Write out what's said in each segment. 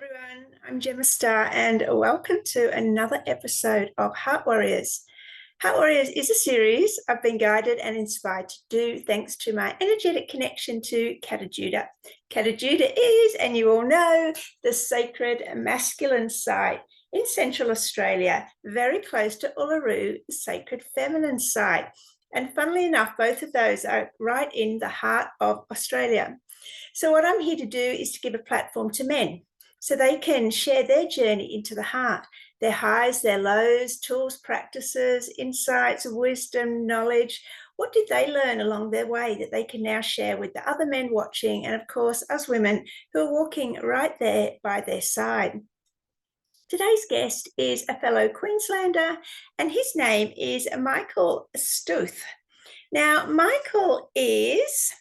Everyone, I'm Gemma Starr, and welcome to another episode of Heart Warriors. Heart Warriors is a series I've been guided and inspired to do thanks to my energetic connection to Kata Judah. Kata Judah is, and you all know, the sacred masculine site in Central Australia, very close to Uluru, the sacred feminine site. And funnily enough, both of those are right in the heart of Australia. So what I'm here to do is to give a platform to men so they can share their journey into the heart, their highs, their lows, tools, practices, insights, wisdom, knowledge. What did they learn along their way that they can now share with the other men watching, and of course, us women who are walking right there by their side? Today's guest is a fellow Queenslander, and his name is Michael Stuth. Now, Michael is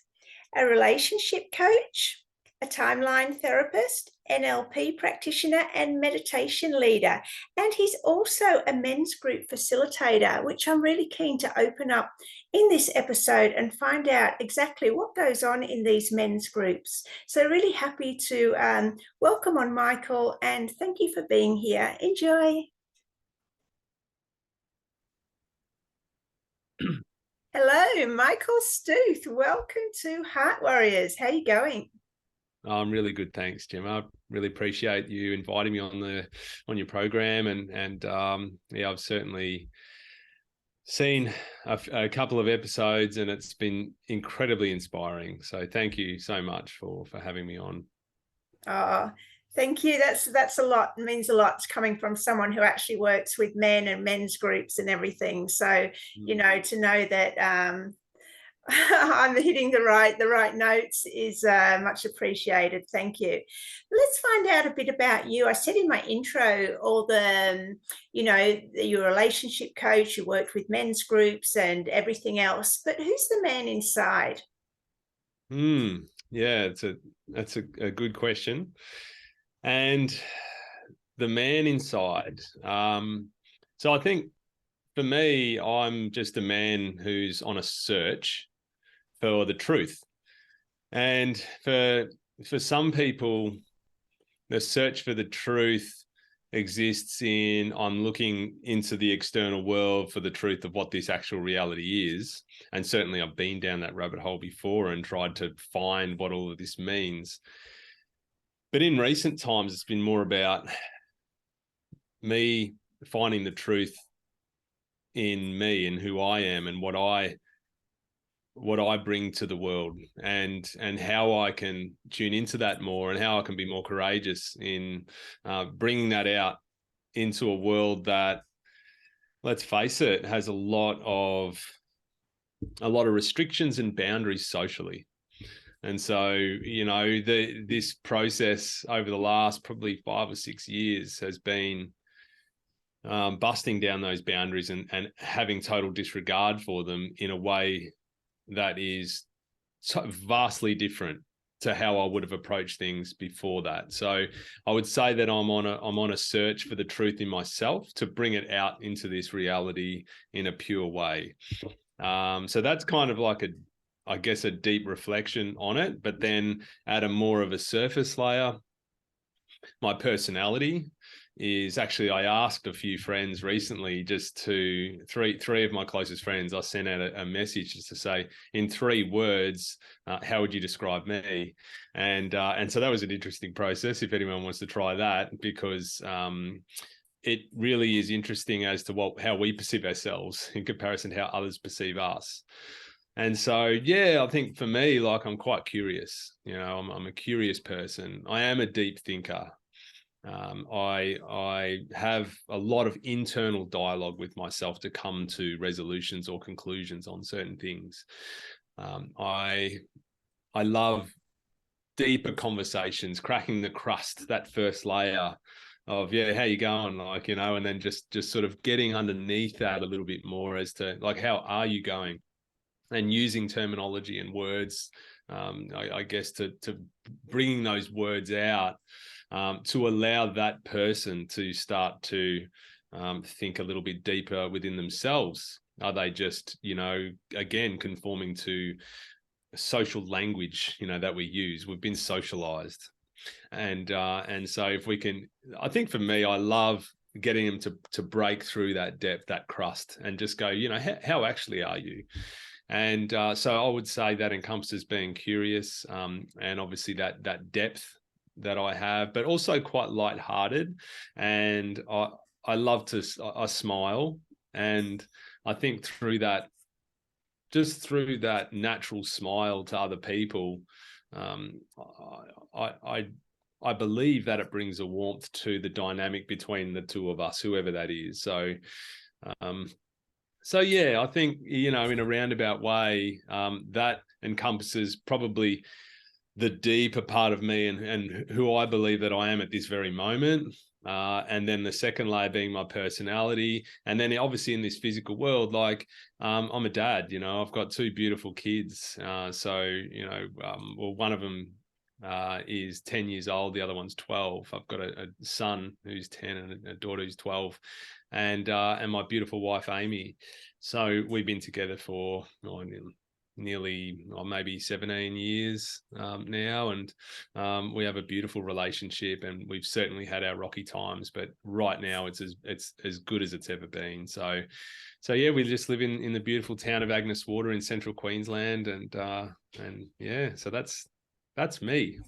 a relationship coach, a timeline therapist, NLP practitioner, and meditation leader. And he's also a men's group facilitator, which I'm really keen to open up in this episode and find out exactly what goes on in these men's groups. So really happy to welcome on Michael, and thank you for being here. Enjoy. Hello, Michael Stuth. Welcome to Heart Warriors. How are you going? I'm really good, thanks, Jim. I really appreciate you inviting me on your program, and I've certainly seen a couple of episodes, and it's been incredibly inspiring. So thank you so much for having me on. Oh, thank you. That's a lot. It means a lot. It's coming from someone who actually works with men and men's groups and everything. So, to know that I'm hitting the right notes is much appreciated. Thank you. Let's find out a bit about you. I said in my intro all the, you're a relationship coach, you worked with men's groups and everything else, but who's the man inside? Yeah, that's a good question. And the man inside. So I think for me, I'm just a man who's on a search for the truth. And for some people, the search for the truth exists in I'm looking into the external world for the truth of what this actual reality is. And certainly I've been down that rabbit hole before and tried to find what all of this means. But in recent times, it's been more about me finding the truth in me and who I am and what I bring to the world, and how I can tune into that more, and how I can be more courageous in bringing that out into a world that, let's face it, has a lot of restrictions and boundaries socially. And so, this process over the last probably 5 or 6 years has been busting down those boundaries and having total disregard for them in a way that is so vastly different to how I would have approached things before that. So I would say that I'm on a search for the truth in myself to bring it out into this reality in a pure way. So that's kind of like a deep reflection on it, but then at a more of a surface layer, my personality is actually, I asked a few friends recently, just to three of my closest friends, I sent out a message just to say, in 3 words, how would you describe me? And so that was an interesting process if anyone wants to try that, because it really is interesting as to how we perceive ourselves in comparison to how others perceive us. And so, yeah, I think for me, like, I'm quite curious. I'm a curious person. I am a deep thinker. I have a lot of internal dialogue with myself to come to resolutions or conclusions on certain things. I love deeper conversations, cracking the crust, that first layer of, how you going, and then just sort of getting underneath that a little bit more as to, like, how are you going, and using terminology and words, I guess to bringing those words out, to allow that person to start to think a little bit deeper within themselves. Are they just, again, conforming to social language, that we use? We've been socialized. And so if we can, I think for me, I love getting them to break through that depth, that crust, and just go, you know, how actually are you? And so I would say that encompasses being curious, and obviously that depth that I have, but also quite lighthearted. And I love to, I smile. And I think through that, just through that natural smile to other people, I believe that it brings a warmth to the dynamic between the two of us, whoever that is. So, so yeah, I think, you know, in a roundabout way, that encompasses probably the deeper part of me and who I believe that I am at this very moment. And then the second layer being my personality. And then obviously in this physical world, like, I'm a dad, you know, I've got two beautiful kids. So, you know, well, one of them is 10 years old. The other one's 12. I've got a son who's 10 and a daughter who's 12, and my beautiful wife, Amy. So we've been together for nearly maybe 17 years now, and we have a beautiful relationship, and we've certainly had our rocky times, but right now it's as good as it's ever been. So yeah, we just live in the beautiful town of Agnes Water in central Queensland, and yeah, so that's me.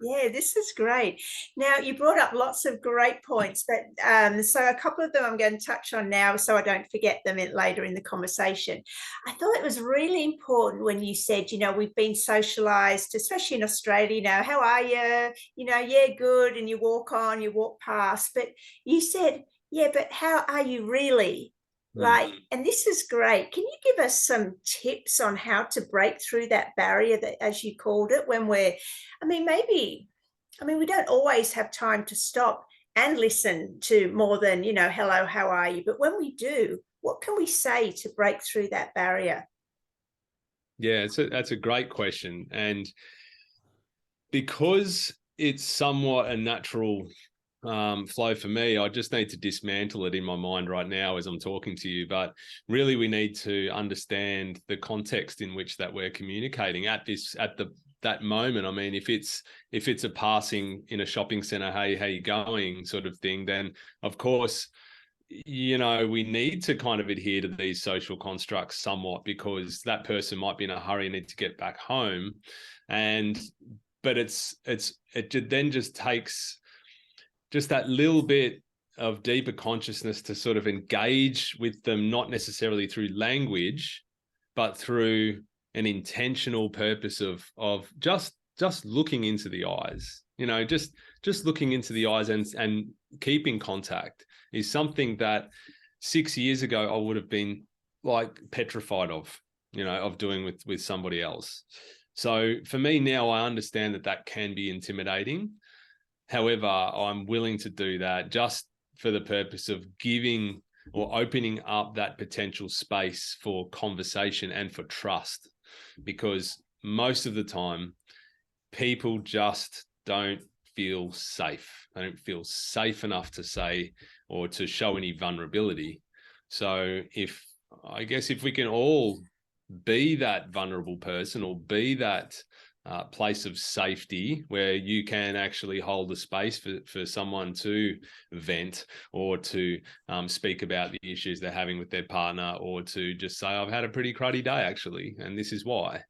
Yeah, this is great. Now, you brought up lots of great points, but so a couple of them I'm going to touch on now so I don't forget them later in the conversation. I thought it was really important when you said, you know, we've been socialized, especially in Australia, you know, how are you? You know, yeah, good. And you walk on, you walk past. But you said, yeah, but how are you really? Like, and this is great. Can you give us some tips on how to break through that barrier that, as you called it, when we're, I mean, maybe, I mean, we don't always have time to stop and listen to more than, you know, hello, how are you? But when we do, what can we say to break through that barrier? Yeah, that's a great question. And because it's somewhat a natural flow for me, I just need to dismantle it in my mind right now as I'm talking to you. But really, we need to understand the context in which that we're communicating at that moment. I mean, if it's a passing in a shopping center, hey, how you going, sort of thing, then of course, you know, we need to kind of adhere to these social constructs somewhat, because that person might be in a hurry and need to get back home. But it then just takes just that little bit of deeper consciousness to sort of engage with them, not necessarily through language, but through an intentional purpose of just looking into the eyes, you know, just looking into the eyes and keeping contact is something that 6 years ago I would have been like petrified of, you know, of doing with somebody else. So for me now, I understand that can be intimidating. However, I'm willing to do that just for the purpose of giving or opening up that potential space for conversation and for trust, because most of the time people just don't feel safe. They don't feel safe enough to say or to show any vulnerability. So I guess if we can all be that vulnerable person or be that place of safety where you can actually hold a space for someone to vent or to speak about the issues they're having with their partner, or to just say, I've had a pretty cruddy day actually, and this is why.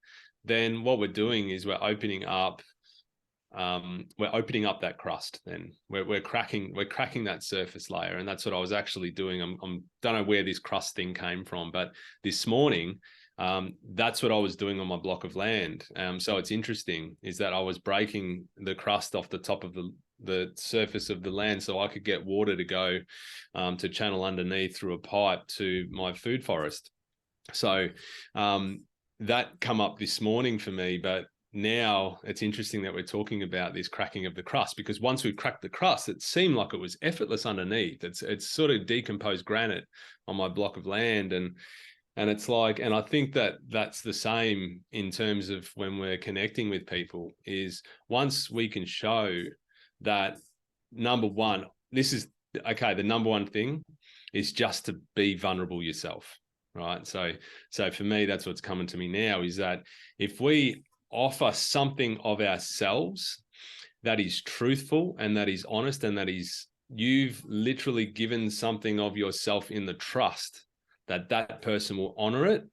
Then what we're doing is we're opening up that crust. Then we're cracking that surface layer, and that's what I was actually doing. I'm don't know where this crust thing came from, but this morning, that's what I was doing on my block of land. So it's interesting is that I was breaking the crust off the top of the surface of the land so I could get water to go to channel underneath through a pipe to my food forest. So that come up this morning for me. But now it's interesting that we're talking about this cracking of the crust, because once we've cracked the crust, it seemed like it was effortless underneath. It's sort of decomposed granite on my block of land. And it's like, and I think that's the same in terms of when we're connecting with people, is once we can show that, number one, the number one thing is just to be vulnerable yourself, right? So for me, that's what's coming to me now, is that if we offer something of ourselves, that is truthful and that is honest and that is, you've literally given something of yourself in the trust that that person will honor it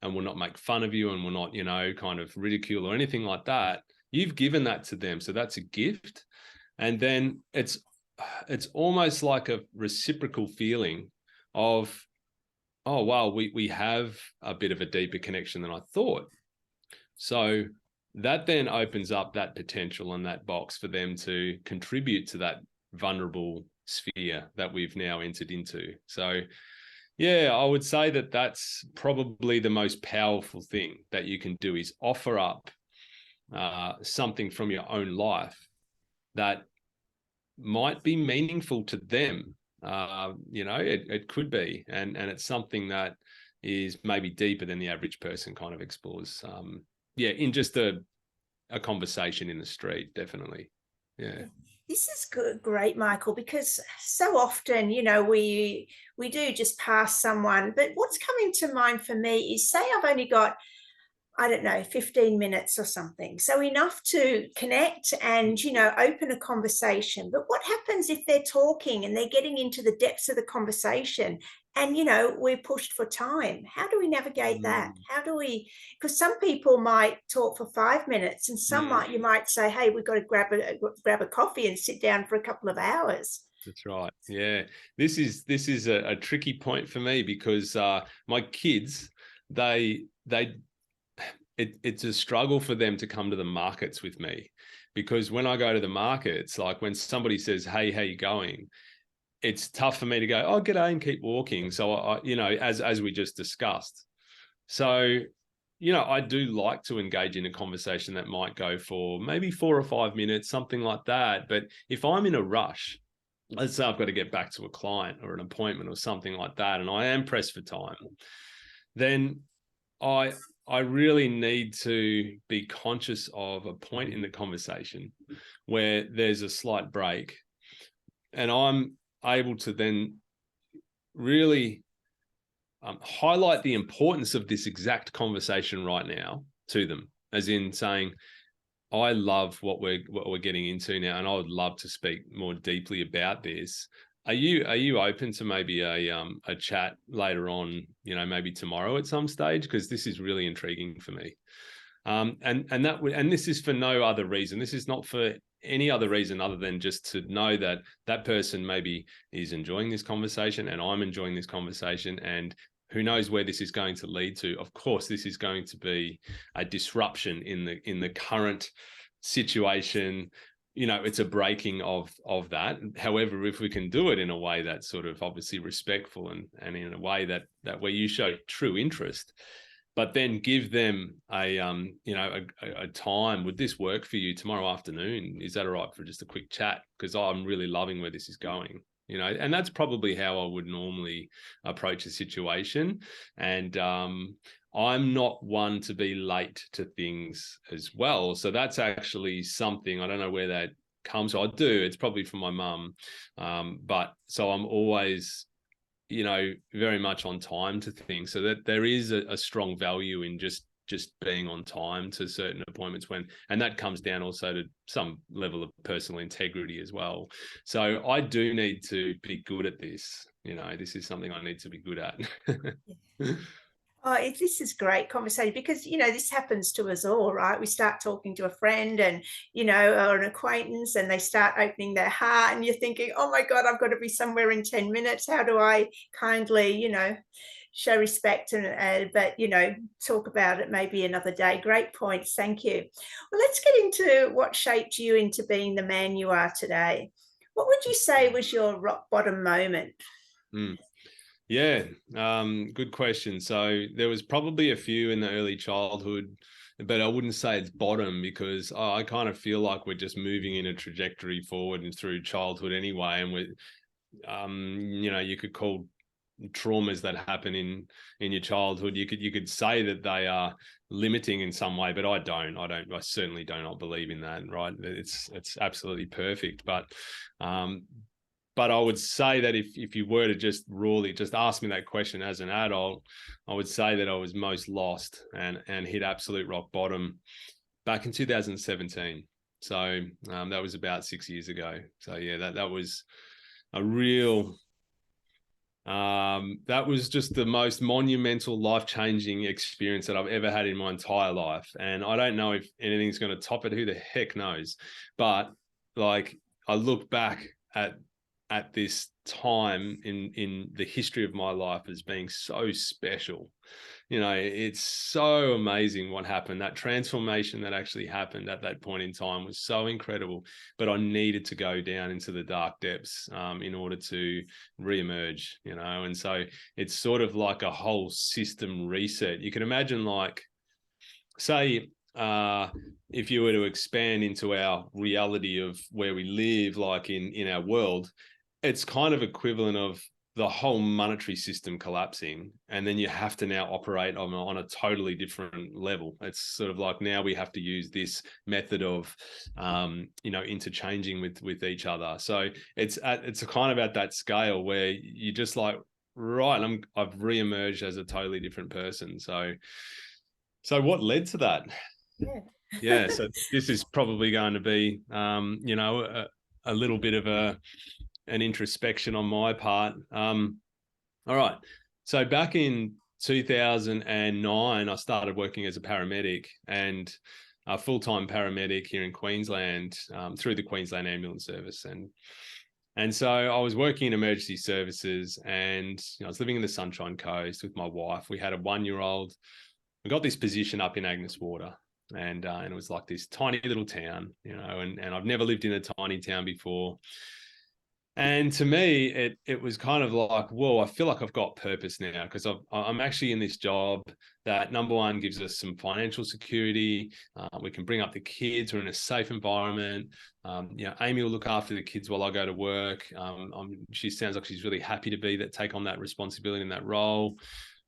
and will not make fun of you and will not, kind of ridicule or anything like that. You've given that to them. So that's a gift. And then it's almost like a reciprocal feeling of, oh, wow, we have a bit of a deeper connection than I thought. So that then opens up that potential and that box for them to contribute to that vulnerable sphere that we've now entered into. So yeah, I would say that that's probably the most powerful thing that you can do, is offer up something from your own life that might be meaningful to them. It could be, and it's something that is maybe deeper than the average person kind of explores. In just a conversation in the street, definitely. Yeah. This is great, Michael, because so often, we do just pass someone. But what's coming to mind for me is, say I've only got, I don't know, 15 minutes or something. So enough to connect and, open a conversation. But what happens if they're talking and they're getting into the depths of the conversation and, we're pushed for time? How do we navigate that? How do we, because some people might talk for 5 minutes and some you might say, hey, we've got to grab a coffee and sit down for a couple of hours. That's right. Yeah. This is a tricky point for me because my kids, it's a struggle for them to come to the markets with me, because when I go to the markets, like when somebody says, hey, how you going? It's tough for me to go, oh, g'day, and keep walking. So as we just discussed. So, I do like to engage in a conversation that might go for maybe 4 or 5 minutes, something like that. But if I'm in a rush, let's say I've got to get back to a client or an appointment or something like that, and I am pressed for time, then I really need to be conscious of a point in the conversation where there's a slight break, and I'm able to then really highlight the importance of this exact conversation right now to them, as in saying, I love what we're getting into now, and I would love to speak more deeply about this. Are you open to maybe a chat later on, maybe tomorrow at some stage? Because this is really intriguing for me. And this is for no other reason. This is not for any other reason other than just to know that that person maybe is enjoying this conversation and I'm enjoying this conversation, and who knows where this is going to lead to. Of course, this is going to be a disruption in the current situation. It's a breaking of that. However, if we can do it in a way that's sort of obviously respectful and in a way that where you show true interest, but then give them a time. Would this work for you tomorrow afternoon? Is that all right for just a quick chat? Because I'm really loving where this is going. And that's probably how I would normally approach a situation. And I'm not one to be late to things as well. So that's actually something, I don't know where that comes from. I do, it's probably from my mum. But so I'm always, very much on time to things. So that there is a strong value in just being on time to certain appointments and that comes down also to some level of personal integrity as well. So I do need to be good at this. This is something I need to be good at. Oh, this is great conversation because, this happens to us all, right? We start talking to a friend and, or an acquaintance, and they start opening their heart and you're thinking, oh my God, I've got to be somewhere in 10 minutes. How do I kindly, show respect but, talk about it maybe another day. Great points. Thank you. Well, let's get into what shaped you into being the man you are today. What would you say was your rock bottom moment? Yeah, good question. So there was probably a few in the early childhood, but I wouldn't say it's bottom because I kind of feel like we're just moving in a trajectory forward and through childhood anyway. And we're, you could call traumas that happen in your childhood, you could say that they are limiting in some way, but I certainly do not believe in that, right? It's absolutely perfect. But I would say that if you were to just ask me that question as an adult, I would say that I was most lost and hit absolute rock bottom back in 2017. So that was about 6 years ago. So yeah, that was a real, that was just the most monumental, life-changing experience that I've ever had in my entire life. And I don't know if anything's going to top it. Who the heck knows? But like, I look back at this time in the history of my life as being so special. You know, it's so amazing what happened. That transformation that actually happened at that point in time was so incredible, but I needed to go down into the dark depths in order to reemerge, you know. And so it's sort of like a whole system reset. You can imagine, like, say, if you were to expand into our reality of where we live, like in our world, it's kind of equivalent of the whole monetary system collapsing, and then you have to now operate on a totally different level. It's sort of like now we have to use this method of interchanging with each other. So it's a kind of at that scale where you just like, right, I've reemerged as a totally different person. So what led to that? Yeah, so this is probably going to be a little bit of an introspection on my part. All right. So back in 2009, I started working as a paramedic, and a full-time paramedic here in Queensland through the Queensland Ambulance Service. And so I was working in emergency services, and I was living in the Sunshine Coast with my wife. We had a 1-year-old. We got this position up in Agnes Water. And it was like this tiny little town, you know, and I've never lived in a tiny town before. And to me, it was kind of like, whoa, I feel like I've got purpose now, because I'm actually in this job that, number one, gives us some financial security. We can bring up the kids. We're in a safe environment. Amy will look after the kids while I go to work. She sounds like she's really happy to take on that responsibility in that role.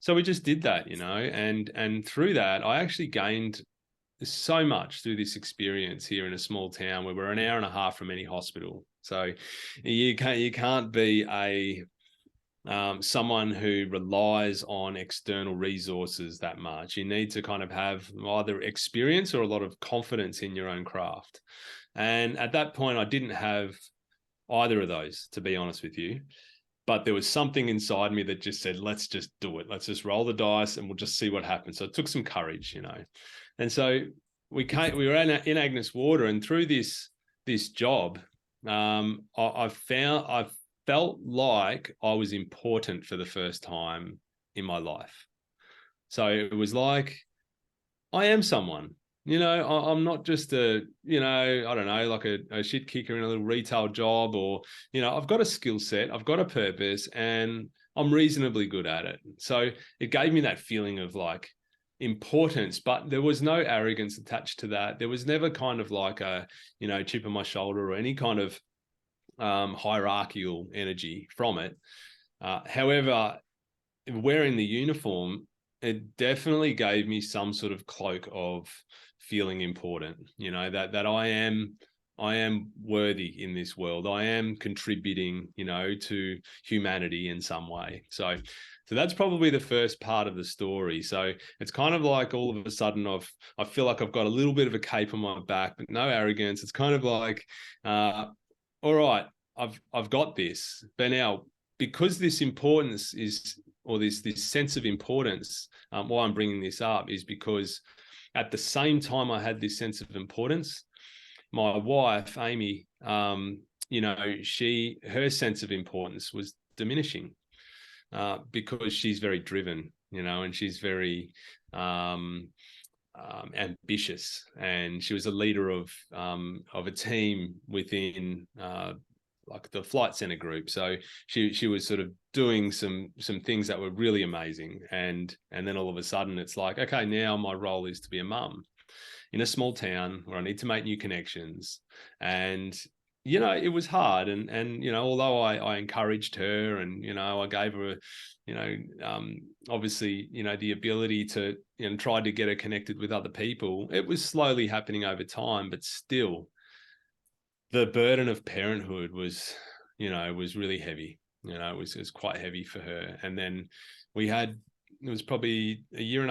So we just did that, you know, and through that, I actually gained so much through this experience here in a small town where we're an hour and a half from any hospital. So you can't be someone who relies on external resources that much. You need to kind of have either experience or a lot of confidence in your own craft. And at that point, I didn't have either of those, to be honest with you. But there was something inside me that just said, let's just do it. Let's just roll the dice and we'll just see what happens. So it took some courage, you know. And so we were in Agnes Water, and through this job, I felt like I was important for the first time in my life. So it was like, I am someone, you know. I'm not just I don't know, like a shit kicker in a little retail job, or, you know, I've got a skill set, I've got a purpose, and I'm reasonably good at it. So it gave me that feeling of like importance, but there was no arrogance attached to that. There was never kind of like a, you know, chip on my shoulder or any kind of hierarchical energy from it. However, wearing the uniform, it definitely gave me some sort of cloak of feeling important, you know, that I am worthy in this world. I am contributing, you know, to humanity in some way. So that's probably the first part of the story. So it's kind of like all of a sudden I feel like I've got a little bit of a cape on my back, but no arrogance. It's kind of like, all right, I've got this. But now, because this importance is, or this sense of importance, why I'm bringing this up is because at the same time I had this sense of importance, my wife, Amy, you know, her sense of importance was diminishing because she's very driven, you know, and she's very ambitious, and she was a leader of a team within like the Flight Centre group. So she was sort of doing some things that were really amazing, and then all of a sudden it's like, okay, now my role is to be a mum in a small town where I need to make new connections. And you know, it was hard, and you know, although I encouraged her, and you know, I gave her, you know, obviously, you know, the ability to, you know, try to get her connected with other people, it was slowly happening over time, but still the burden of parenthood was, you know, was really heavy. You know, it was quite heavy for her. And then it was probably a year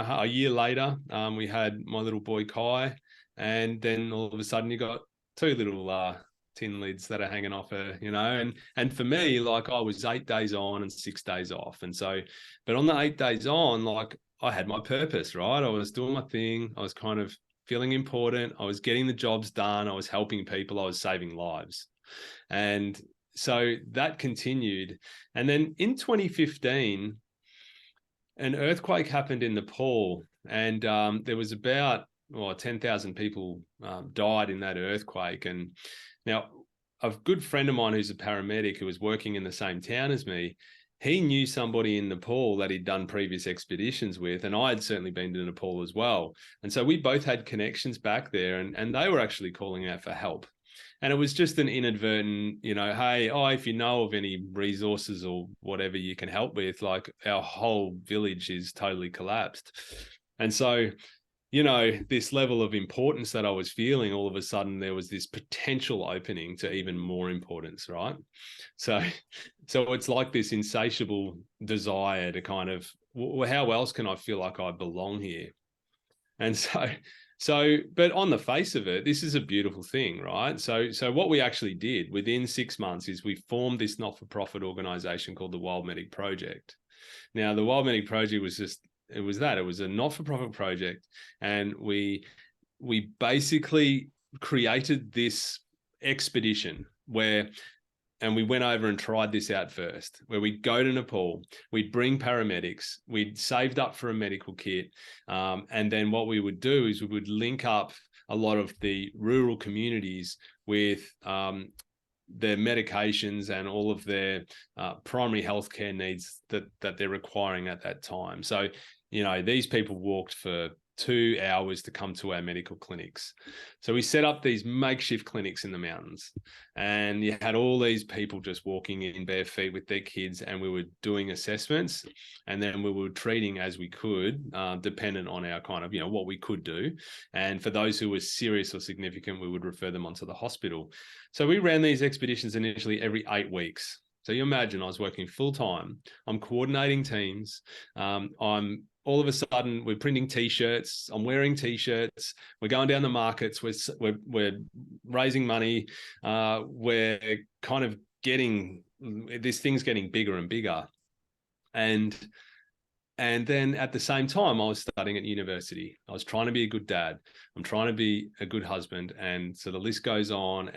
later, we had my little boy Kai, and then all of a sudden you got two little tin lids that are hanging off her, you know. And for me, like, I was 8 days on and 6 days off. And so, but on the 8 days on, like, I had my purpose, right? I was doing my thing. I was kind of feeling important. I was getting the jobs done. I was helping people. I was saving lives. And so that continued. And then in 2015, an earthquake happened in Nepal, and there was about 10,000 people died in that earthquake. And now, a good friend of mine who's a paramedic who was working in the same town as me, he knew somebody in Nepal that he'd done previous expeditions with, and I had certainly been to Nepal as well. And so we both had connections back there, and they were actually calling out for help. And it was just an inadvertent, you know, hey, if you know of any resources or whatever you can help with, like, our whole village is totally collapsed. And so, you know, this level of importance that I was feeling, all of a sudden there was this potential opening to even more importance, right? So it's like this insatiable desire to kind of, well, how else can I feel like I belong here? And so, but on the face of it, this is a beautiful thing, right? So what we actually did within 6 months is we formed this not-for-profit organization called the Wild Medic Project. Now, the Wild Medic Project was it was a not-for-profit project, and we basically created this expedition and we went over and tried this out first, where we'd go to Nepal, we'd bring paramedics, we'd saved up for a medical kit. And then what we would do is we would link up a lot of the rural communities with their medications and all of their primary healthcare needs that they're requiring at that time. So, you know, these people walked for 2 hours to come to our medical clinics. So we set up these makeshift clinics in the mountains, and you had all these people just walking in bare feet with their kids, and we were doing assessments, and then we were treating as we could, dependent on our kind of, you know, what we could do. And for those who were serious or significant, we would refer them onto the hospital. So we ran these expeditions initially every 8 weeks. So you imagine I was working full time. I'm coordinating teams. I'm all of a sudden we're printing T-shirts. I'm wearing T-shirts. We're going down the markets. We're raising money. We're kind of getting this thing's getting bigger and bigger. And then at the same time, I was studying at university. I was trying to be a good dad. I'm trying to be a good husband. And so the list goes on.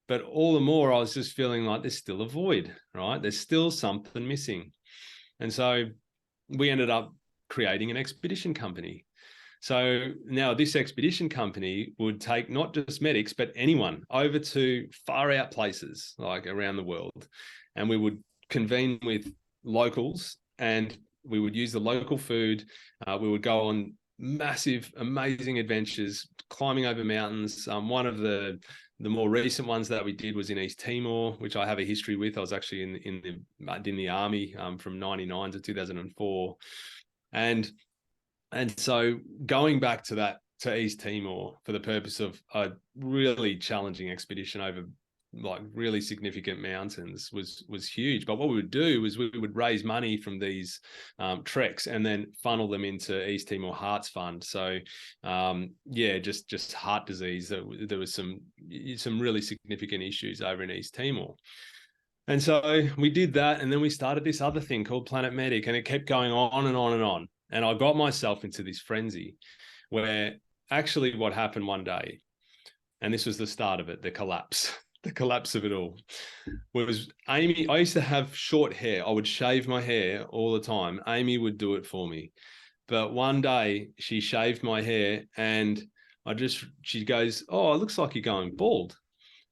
But all the more, I was just feeling like there's still a void, right? There's still something missing. And so we ended up creating an expedition company. So now this expedition company would take not just medics, but anyone over to far out places like around the world. And we would convene with locals, and we would use the local food. We would go on massive, amazing adventures, climbing over mountains. One of the more recent ones that we did was in East Timor, which I have a history with. I was actually in the army from 99 to 2004. And so going back to East Timor for the purpose of a really challenging expedition over like really significant mountains was huge. But what we would do was we would raise money from these treks and then funnel them into East Timor Hearts Fund. So just heart disease. There was some really significant issues over in East Timor. And so we did that, and then we started this other thing called Planet Medic, and it kept going on and on and on. And I got myself into this frenzy where actually what happened one day, and this was the start of it, the collapse of it all, was Amy. I used to have short hair. I would shave my hair all the time. Amy would do it for me. But one day she shaved my hair, and she goes, "Oh, it looks like you're going bald."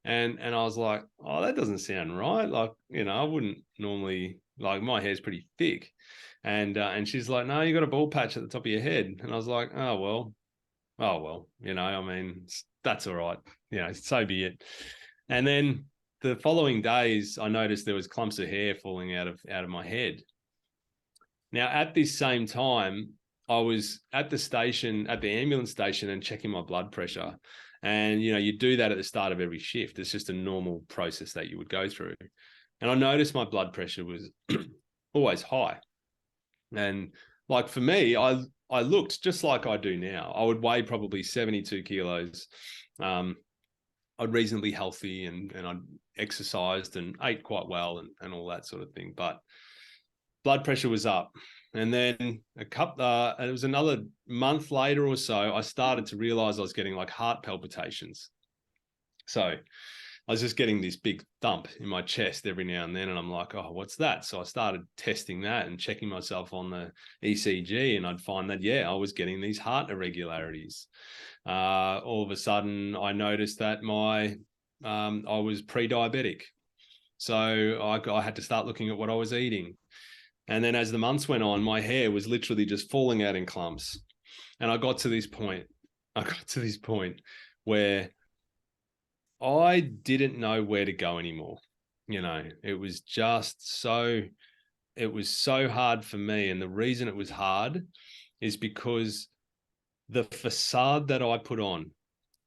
And I was like, "Oh, that doesn't sound right. Like, you know, I wouldn't normally, like, my hair's pretty thick." And she's like, "No, you got a bald patch at the top of your head." And I was like, oh well, you know, I mean, that's all right. You know, so be it. And then the following days, I noticed there was clumps of hair falling out of my head. Now, at this same time, I was at the ambulance station, and checking my blood pressure. And, you know, you do that at the start of every shift. It's just a normal process that you would go through. And I noticed my blood pressure was always high. And like for me, I looked just like I do now. I would weigh probably 72 kilos. I'm reasonably healthy and I exercised and ate quite well and all that sort of thing. But blood pressure was up. And then it was another month later or so, I started to realize I was getting like heart palpitations. So I was just getting this big thump in my chest every now and then. And I'm like, oh, what's that? So I started testing that and checking myself on the ECG, and I'd find that, yeah, I was getting these heart irregularities. All of a sudden, I noticed that I was pre-diabetic. So I had to start looking at what I was eating. And then as the months went on, my hair was literally just falling out in clumps. And I got to this point where I didn't know where to go anymore. It was so hard for me. And the reason it was hard is because the facade that I put on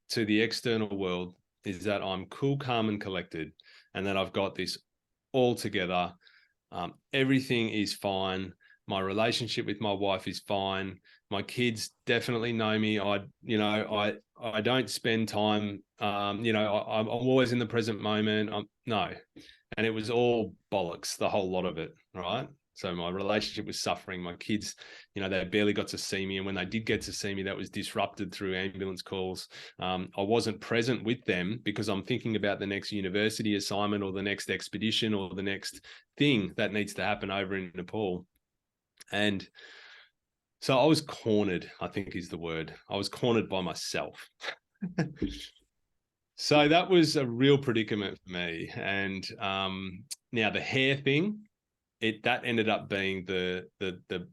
to the external world is that I'm cool, calm, and collected, and that I've got this all together. Everything is fine. My relationship with my wife is fine. My kids definitely know me. I don't spend time. I'm always in the present moment. No, and it was all bollocks, the whole lot of it, right? So my relationship was suffering. My kids, they barely got to see me. And when they did get to see me, that was disrupted through ambulance calls. I wasn't present with them because I'm thinking about the next university assignment or the next expedition or the next thing that needs to happen over in Nepal. And so I was cornered, I think is the word. I was cornered by myself. So that was a real predicament for me. And now the hair thing, that ended up being the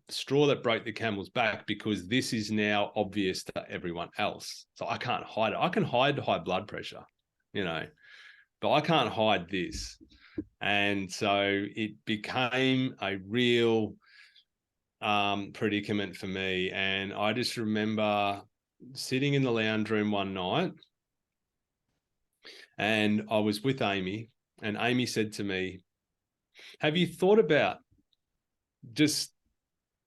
straw that broke the camel's back, because this is now obvious to everyone else. So I can't hide it. I can hide high blood pressure, but I can't hide this. And so it became a real predicament for me. And I just remember sitting in the lounge room one night, and I was with Amy, and Amy said to me, have you thought about just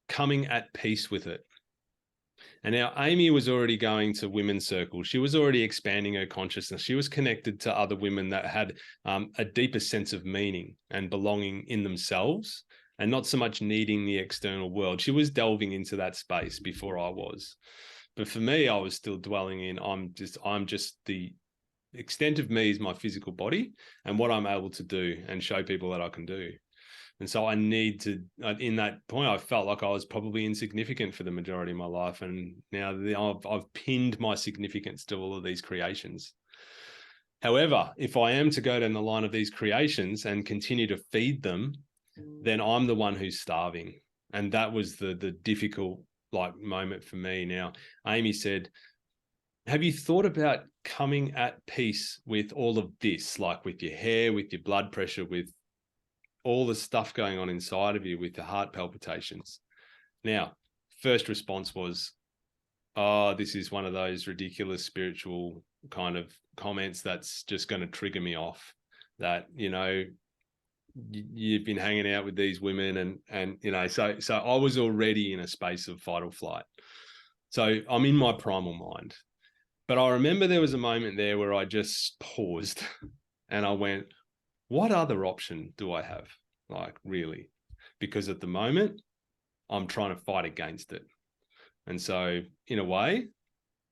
coming at peace with it? And now Amy was already going to women's circles. She was already expanding her consciousness. She was connected to other women that had a deeper sense of meaning and belonging in themselves, and not so much needing the external world. She was delving into that space before I was. But for me, I was still dwelling in, I'm just the extent of me is my physical body and what I'm able to do and show people that I can do. And so I need to, in that point, I felt like I was probably insignificant for the majority of my life. And now I've pinned my significance to all of these creations. However, if I am to go down the line of these creations and continue to feed them, then I'm the one who's starving. And that was the difficult moment for me. Now, Amy said, have you thought about coming at peace with all of this, like with your hair, with your blood pressure, with all the stuff going on inside of you, with the heart palpitations? Now, first response was, oh, this is one of those ridiculous spiritual kind of comments that's just going to trigger me off, that, you've been hanging out with these women and so I was already in a space of fight or flight. So I'm in my primal mind. But I remember there was a moment there where I just paused and I went, what other option do I have? Really? Because at the moment, I'm trying to fight against it. And so in a way,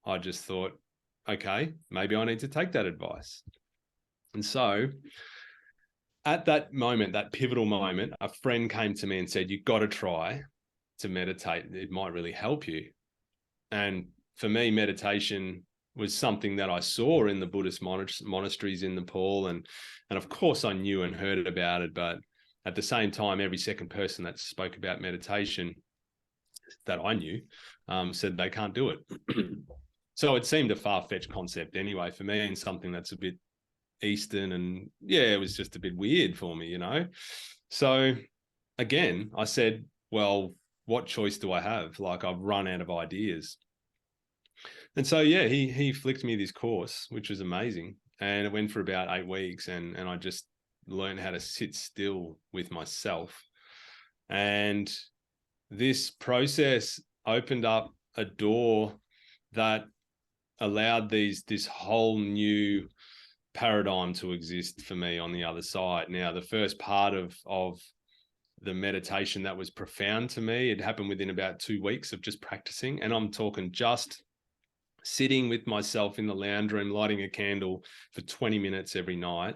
I just thought, okay, maybe I need to take that advice. And so at that moment, that pivotal moment, a friend came to me and said, you've got to try to meditate. It might really help you. And for me, meditation was something that I saw in the Buddhist monasteries in Nepal. And of course I knew and heard about it, but at the same time, every second person that spoke about meditation that I knew said they can't do it. So it seemed a far-fetched concept anyway for me, and something that's a bit Eastern, and it was just a bit weird for me, So again, I said, well, what choice do I have? I've run out of ideas. And so, he flicked me this course, which was amazing. And it went for about 8 weeks. And I just learned how to sit still with myself. And this process opened up a door that allowed this whole new paradigm to exist for me on the other side. Now, the first part of the meditation that was profound to me, it happened within about 2 weeks of just practicing. And I'm talking just sitting with myself in the lounge room, lighting a candle for 20 minutes every night.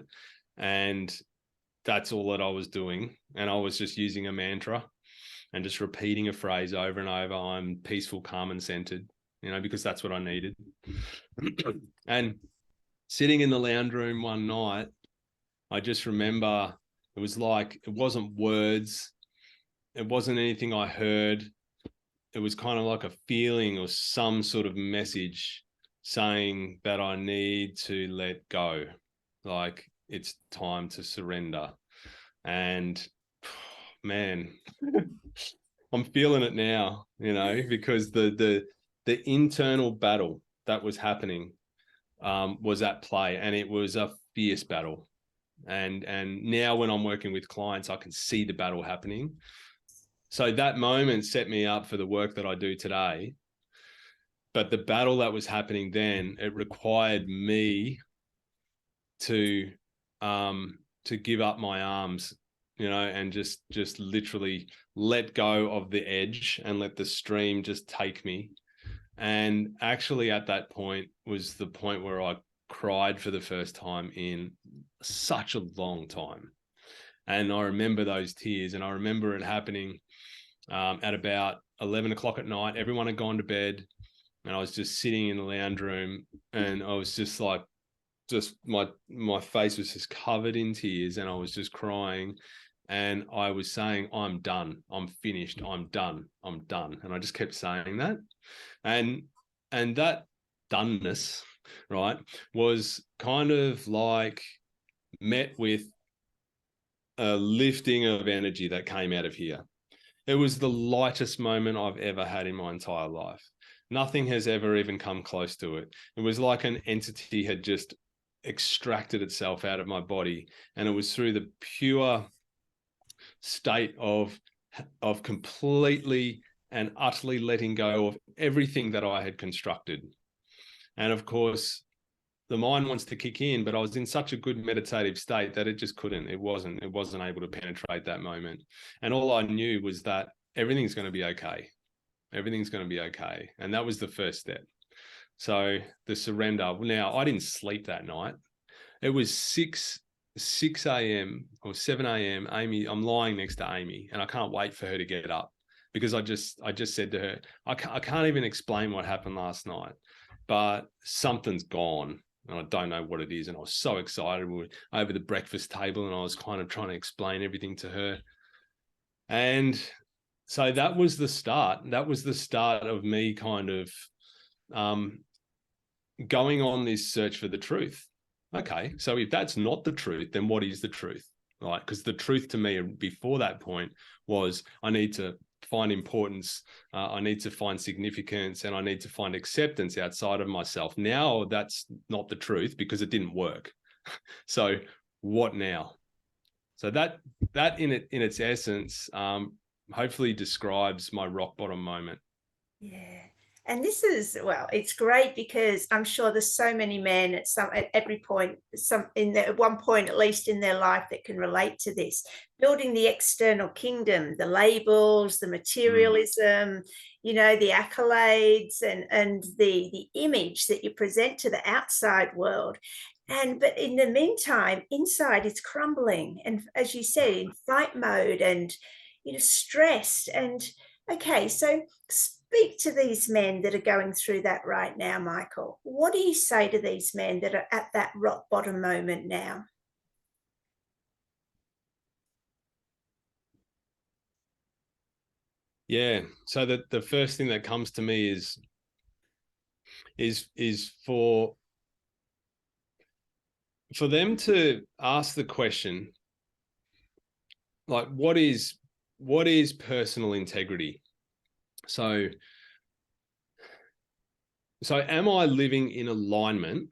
And that's all that I was doing. And I was just using a mantra and just repeating a phrase over and over. I'm peaceful, calm, and centered, because that's what I needed. And sitting in the lounge room one night, I just remember it was like, it wasn't words. It wasn't anything I heard. It was kind of like a feeling or some sort of message saying that I need to let go. Like, it's time to surrender. And man, I'm feeling it now, because the internal battle that was happening was at play, and it was a fierce battle. And now when I'm working with clients, I can see the battle happening. So that moment set me up for the work that I do today. But the battle that was happening then, it required me to give up my arms, and just literally let go of the edge and let the stream just take me. And actually at that point was the point where I cried for the first time in such a long time. And I remember those tears, and I remember it happening at about 11 o'clock at night. Everyone had gone to bed, and I was just sitting in the lounge room, and I was just like, my face was just covered in tears, and I was just crying. And I was saying, I'm done. I'm finished. I'm done. I'm done. And I just kept saying that. And that doneness, right, was kind of like met with a lifting of energy that came out of here. It was the lightest moment I've ever had in my entire life. Nothing has ever even come close to it. It was like an entity had just extracted itself out of my body. And it was through the pure state of completely and utterly letting go of everything that I had constructed. And of course, the mind wants to kick in, but I was in such a good meditative state that it just couldn't. It wasn't able to penetrate that moment. And all I knew was that everything's going to be okay. Everything's going to be okay. And that was the first step. So the surrender. Now, I didn't sleep that night. It was 6 a.m. or 7 a.m. Amy, I'm lying next to Amy, and I can't wait for her to get up, because I just said to her, I can't even explain what happened last night, but something's gone, and I don't know what it is. And I was so excited. We were over the breakfast table, and I was kind of trying to explain everything to her. And so that was the start. That was the start of me kind of going on this search for the truth. Okay, so if that's not the truth, then what is the truth? Right? Because the truth to me before that point was, I need to find importance, I need to find significance, and I need to find acceptance outside of myself. Now that's not the truth, because it didn't work. So what now? So that in its essence, hopefully describes my rock bottom moment. Yeah. And this is, well, it's great, because I'm sure there's so many men at every point, at one point at least in their life, that can relate to this. Building the external kingdom, the labels, the materialism, the accolades, and the image that you present to the outside world. But in the meantime, inside it's crumbling, and as you said, in fight mode, and stressed. And okay, so speak to these men that are going through that right now, Michael. What do you say to these men that are at that rock bottom moment now? Yeah. So the first thing that comes to me is for them to ask the question, like, what is personal integrity? So am I living in alignment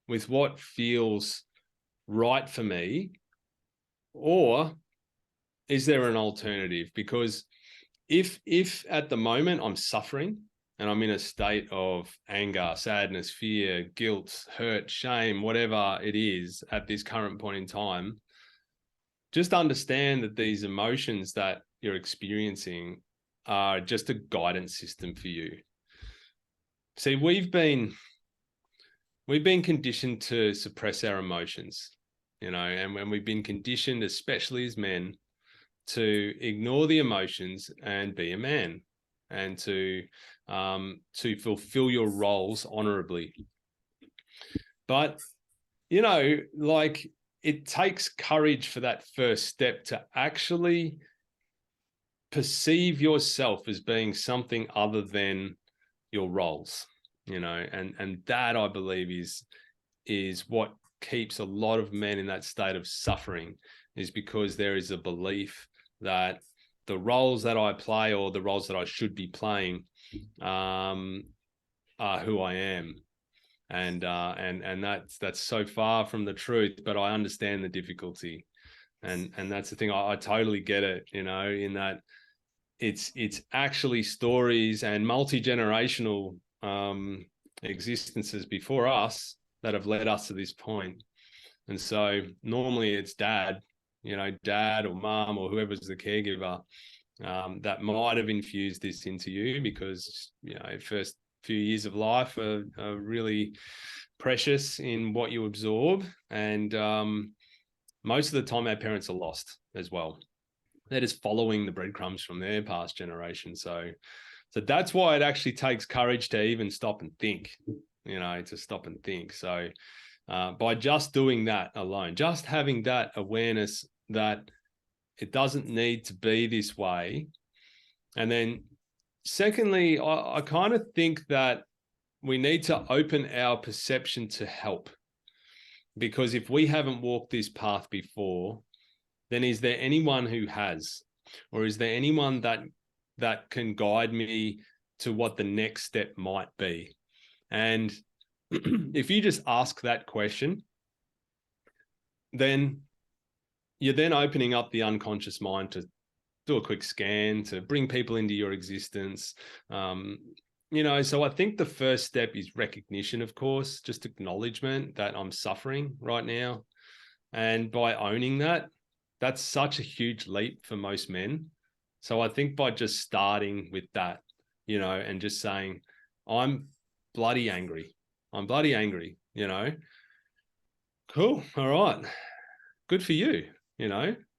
with what feels right for me, or is there an alternative? Because if at the moment I'm suffering and I'm in a state of anger, sadness, fear, guilt, hurt, shame, whatever it is at this current point in time, just understand that these emotions that you're experiencing are just a guidance system for you. See, we've been conditioned to suppress our emotions, and when we've been conditioned, especially as men, to ignore the emotions and be a man, and to fulfill your roles honorably. But, like, it takes courage for that first step to actually perceive yourself as being something other than your roles, and that, I believe, is what keeps a lot of men in that state of suffering, is because there is a belief that the roles that I play, or the roles that I should be playing, are who I am. And that's so far from the truth, but I understand the difficulty. And that's the thing. I totally get it, in that it's actually stories and multi-generational existences before us that have led us to this point. And so normally it's dad or mom or whoever's the caregiver that might have infused this into you, because first few years of life are really precious in what you absorb, and most of the time our parents are lost as well. They're just following the breadcrumbs from their past generation. So that's why it actually takes courage to even stop and think, to stop and think. So by just doing that alone, just having that awareness that it doesn't need to be this way. And then secondly, I kind of think that we need to open our perception to help, because if we haven't walked this path before, then is there anyone who has, or is there anyone that can guide me to what the next step might be? And if you just ask that question, then you're then opening up the unconscious mind to do a quick scan, to bring people into your existence. So I think the first step is recognition, of course, just acknowledgement that I'm suffering right now. And by owning that, that's such a huge leap for most men. So I think by just starting with that, and just saying, I'm bloody angry. I'm bloody angry, Cool. All right. Good for you,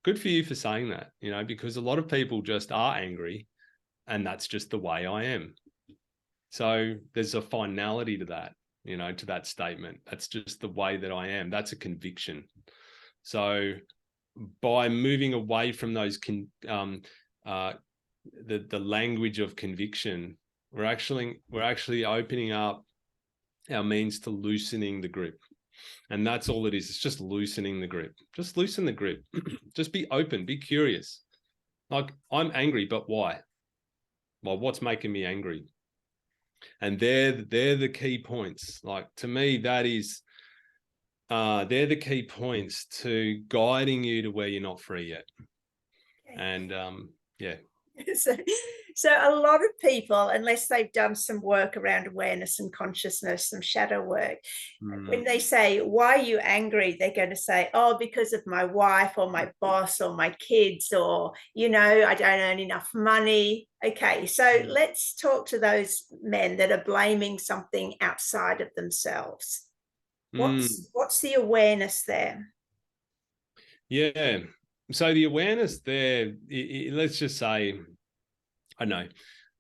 Good for you for saying that, because a lot of people just are angry, and that's just the way I am. So there's a finality to that, to that statement. That's just the way that I am. That's a conviction. So by moving away from those the language of conviction, we're actually opening up our means to loosening the grip. And that's all it is. It's just loosening the grip. Just loosen the grip. Just be open, be curious. Like, I'm angry, but why? Well, what's making me angry? And they're the key points. Like, to me, that is they're the key points to guiding you to where you're not free yet. Okay. And yeah. So a lot of people, unless they've done some work around awareness and consciousness, some shadow work, when they say, why are you angry? They're going to say, oh, because of my wife or my boss or my kids, or, I don't earn enough money. Okay, so let's talk to those men that are blaming something outside of themselves. What's the awareness there? Yeah. So the awareness there, let's just say, I know,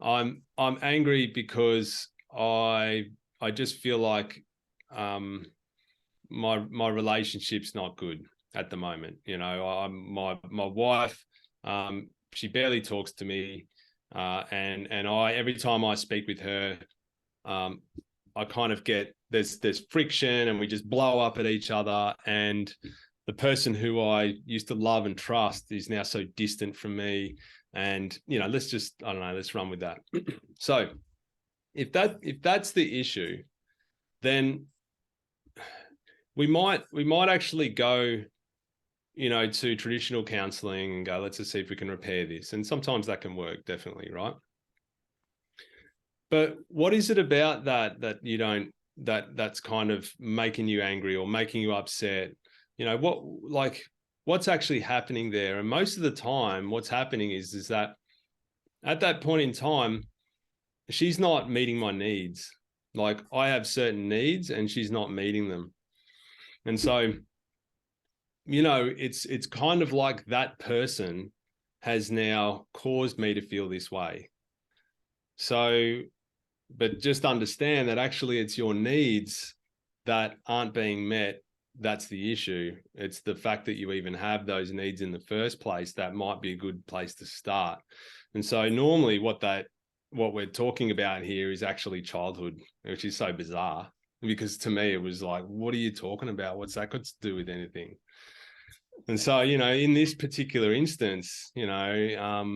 I'm angry because I just feel like my relationship's not good at the moment. My wife, she barely talks to me, and I, every time I speak with her, I kind of get there's friction, and we just blow up at each other, and the person who I used to love and trust is now so distant from me. And, let's run with that. So if that's the issue, then we might actually go, to traditional counseling and go, let's just see if we can repair this. And sometimes that can work, definitely, right? But what is it about that you don't, that's kind of making you angry or making you upset? You know, what's actually happening there? And most of the time what's happening is that at that point in time, she's not meeting my needs. Like, I have certain needs and she's not meeting them. And so, you know, it's kind of like that person has now caused me to feel this way. So, but just understand that actually it's your needs that aren't being met. That's the issue. It's the fact that you even have those needs in the first place. That might be a good place to start. And so normally what we're talking about here is actually childhood, which is so bizarre, because to me it was like, what are you talking about? What's that got to do with anything? And so, you know, in this particular instance, you know,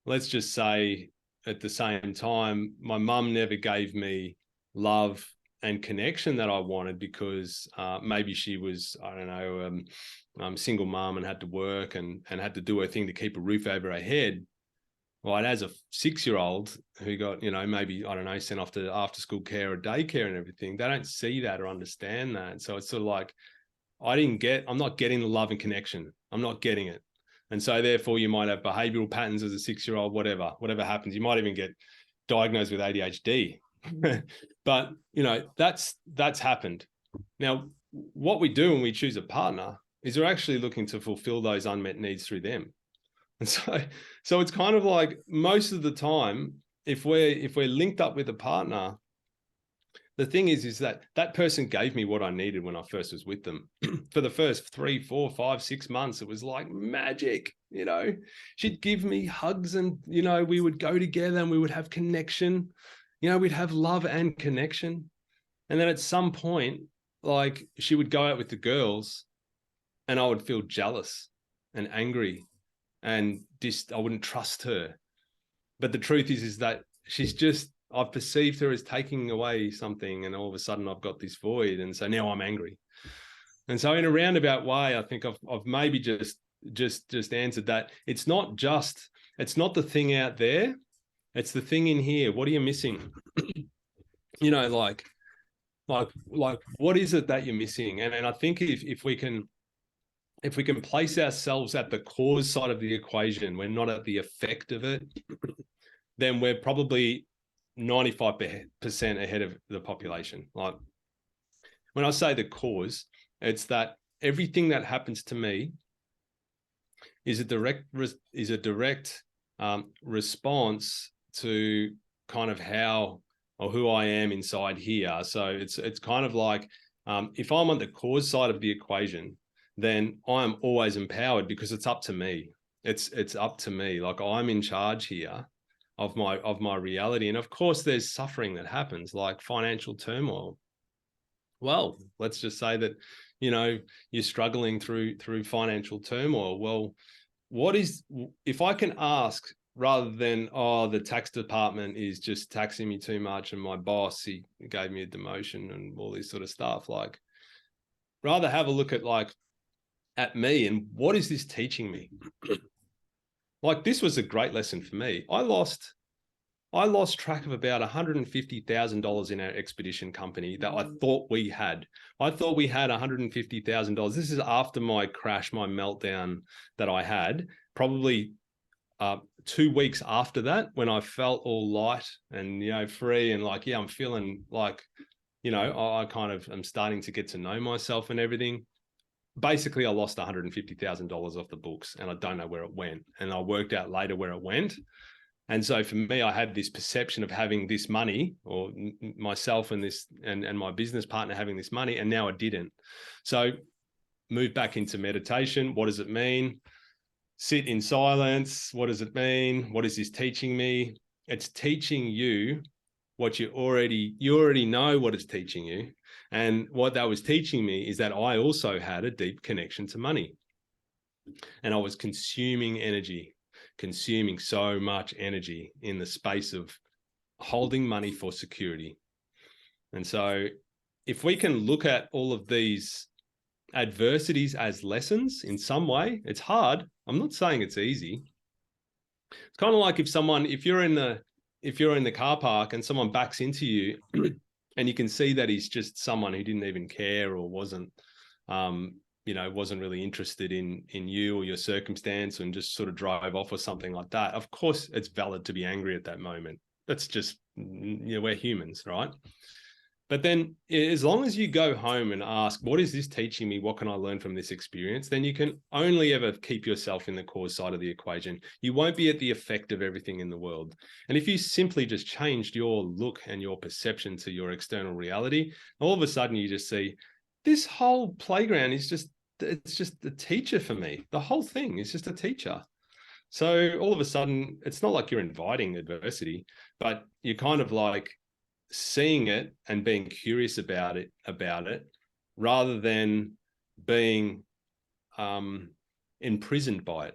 let's just say at the same time, my mum never gave me love and connection that I wanted because maybe she was, I don't know, single mum and had to work and had to do her thing to keep a roof over her head. Well, and as a 6-year-old who got, you know, maybe, I don't know, sent off to after school care or daycare and everything, they don't see that or understand that. So it's sort of like, I'm not getting the love and connection. I'm not getting it. And so therefore you might have behavioral patterns as a 6-year-old, whatever happens. You might even get diagnosed with ADHD. But, you know, that's happened. Now, what we do when we choose a partner is we're actually looking to fulfill those unmet needs through them. And so it's kind of like most of the time, if we're linked up with a partner, the thing is that person gave me what I needed when I first was with them. For the first 3, 4, 5, 6 months, it was like magic. You know, she'd give me hugs and, you know, we would go together and we would have connection. You know, we'd have love and connection. And then at some point, like, she would go out with the girls and I would feel jealous and angry and I wouldn't trust her. But the truth is that I've perceived her as taking away something, and all of a sudden I've got this void, and so now I'm angry. And so in a roundabout way, I think I've maybe just answered that. It's not the thing out there, it's the thing in here. What are you missing? You know, like what is it that you're missing? And I think if we can place ourselves at the cause side of the equation, we're not at the effect of it, then we're probably 95% ahead of the population. Like, when I say the cause, it's that everything that happens to me is a direct response to kind of how or who I am inside here. So it's kind of like, if I'm on the cause side of the equation, then I'm always empowered because it's up to me. It's up to me. Like, I'm in charge here of my reality. And of course there's suffering that happens, like financial turmoil. Well, let's just say that, you know, you're struggling through financial turmoil. Well, if I can ask, rather than, oh, the tax department is just taxing me too much and my boss, he gave me a demotion and all this sort of stuff, like, rather have a look at me and what is this teaching me? Like, this was a great lesson for me. I lost track of about $150,000 in our expedition company that I thought we had. I thought we had $150,000. This is after my crash, my meltdown that I had, probably 2 weeks after that, when I felt all light and, you know, free and like, yeah, I'm feeling like, you know, I kind of am starting to get to know myself and everything. Basically, I lost $150,000 off the books and I don't know where it went. And I worked out later where it went. And so for me, I had this perception of having this money, or myself and my business partner having this money, and now I didn't. So move back into meditation. What does it mean? Sit in silence. What does it mean? What is this teaching me? It's teaching you what you already know what it's teaching you. And what that was teaching me is that I also had a deep connection to money. And I was consuming so much energy in the space of holding money for security. And so if we can look at all of these adversities as lessons in some way, it's hard. I'm not saying it's easy. It's kind of like if you're in the if you're in the car park and someone backs into you and you can see that he's just someone who didn't even care or wasn't, wasn't really interested in you or your circumstance and just sort of drive off or something like that, of course, it's valid to be angry at that moment. That's just, we're humans, right? But then as long as you go home and ask, what is this teaching me? What can I learn from this experience? Then you can only ever keep yourself in the cause side of the equation. You won't be at the effect of everything in the world. And if you simply just changed your look and your perception to your external reality, all of a sudden you just see this whole playground is it's just a teacher for me. The whole thing is just a teacher. So all of a sudden, it's not like you're inviting adversity, but you're kind of like seeing it and being curious about it, rather than being imprisoned by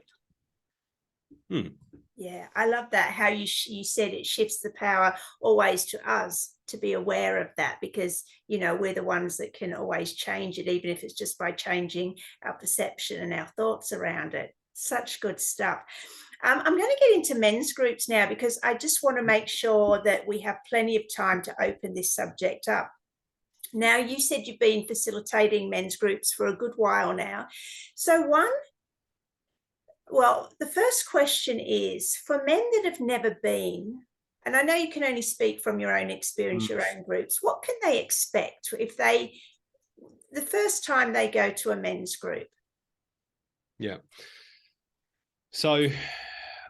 it. Yeah, I love that, how you said it shifts the power always to us to be aware of that, because we're the ones that can always change it, even if it's just by changing our perception and our thoughts around it. Such good stuff. I'm going to get into men's groups now, because I just want to make sure that we have plenty of time to open this subject up. Now, you said you've been facilitating men's groups for a good while now. So the first question is, for men that have never been, and I know you can only speak from your own experience, your own groups, what can they expect if the first time they go to a men's group? Yeah. So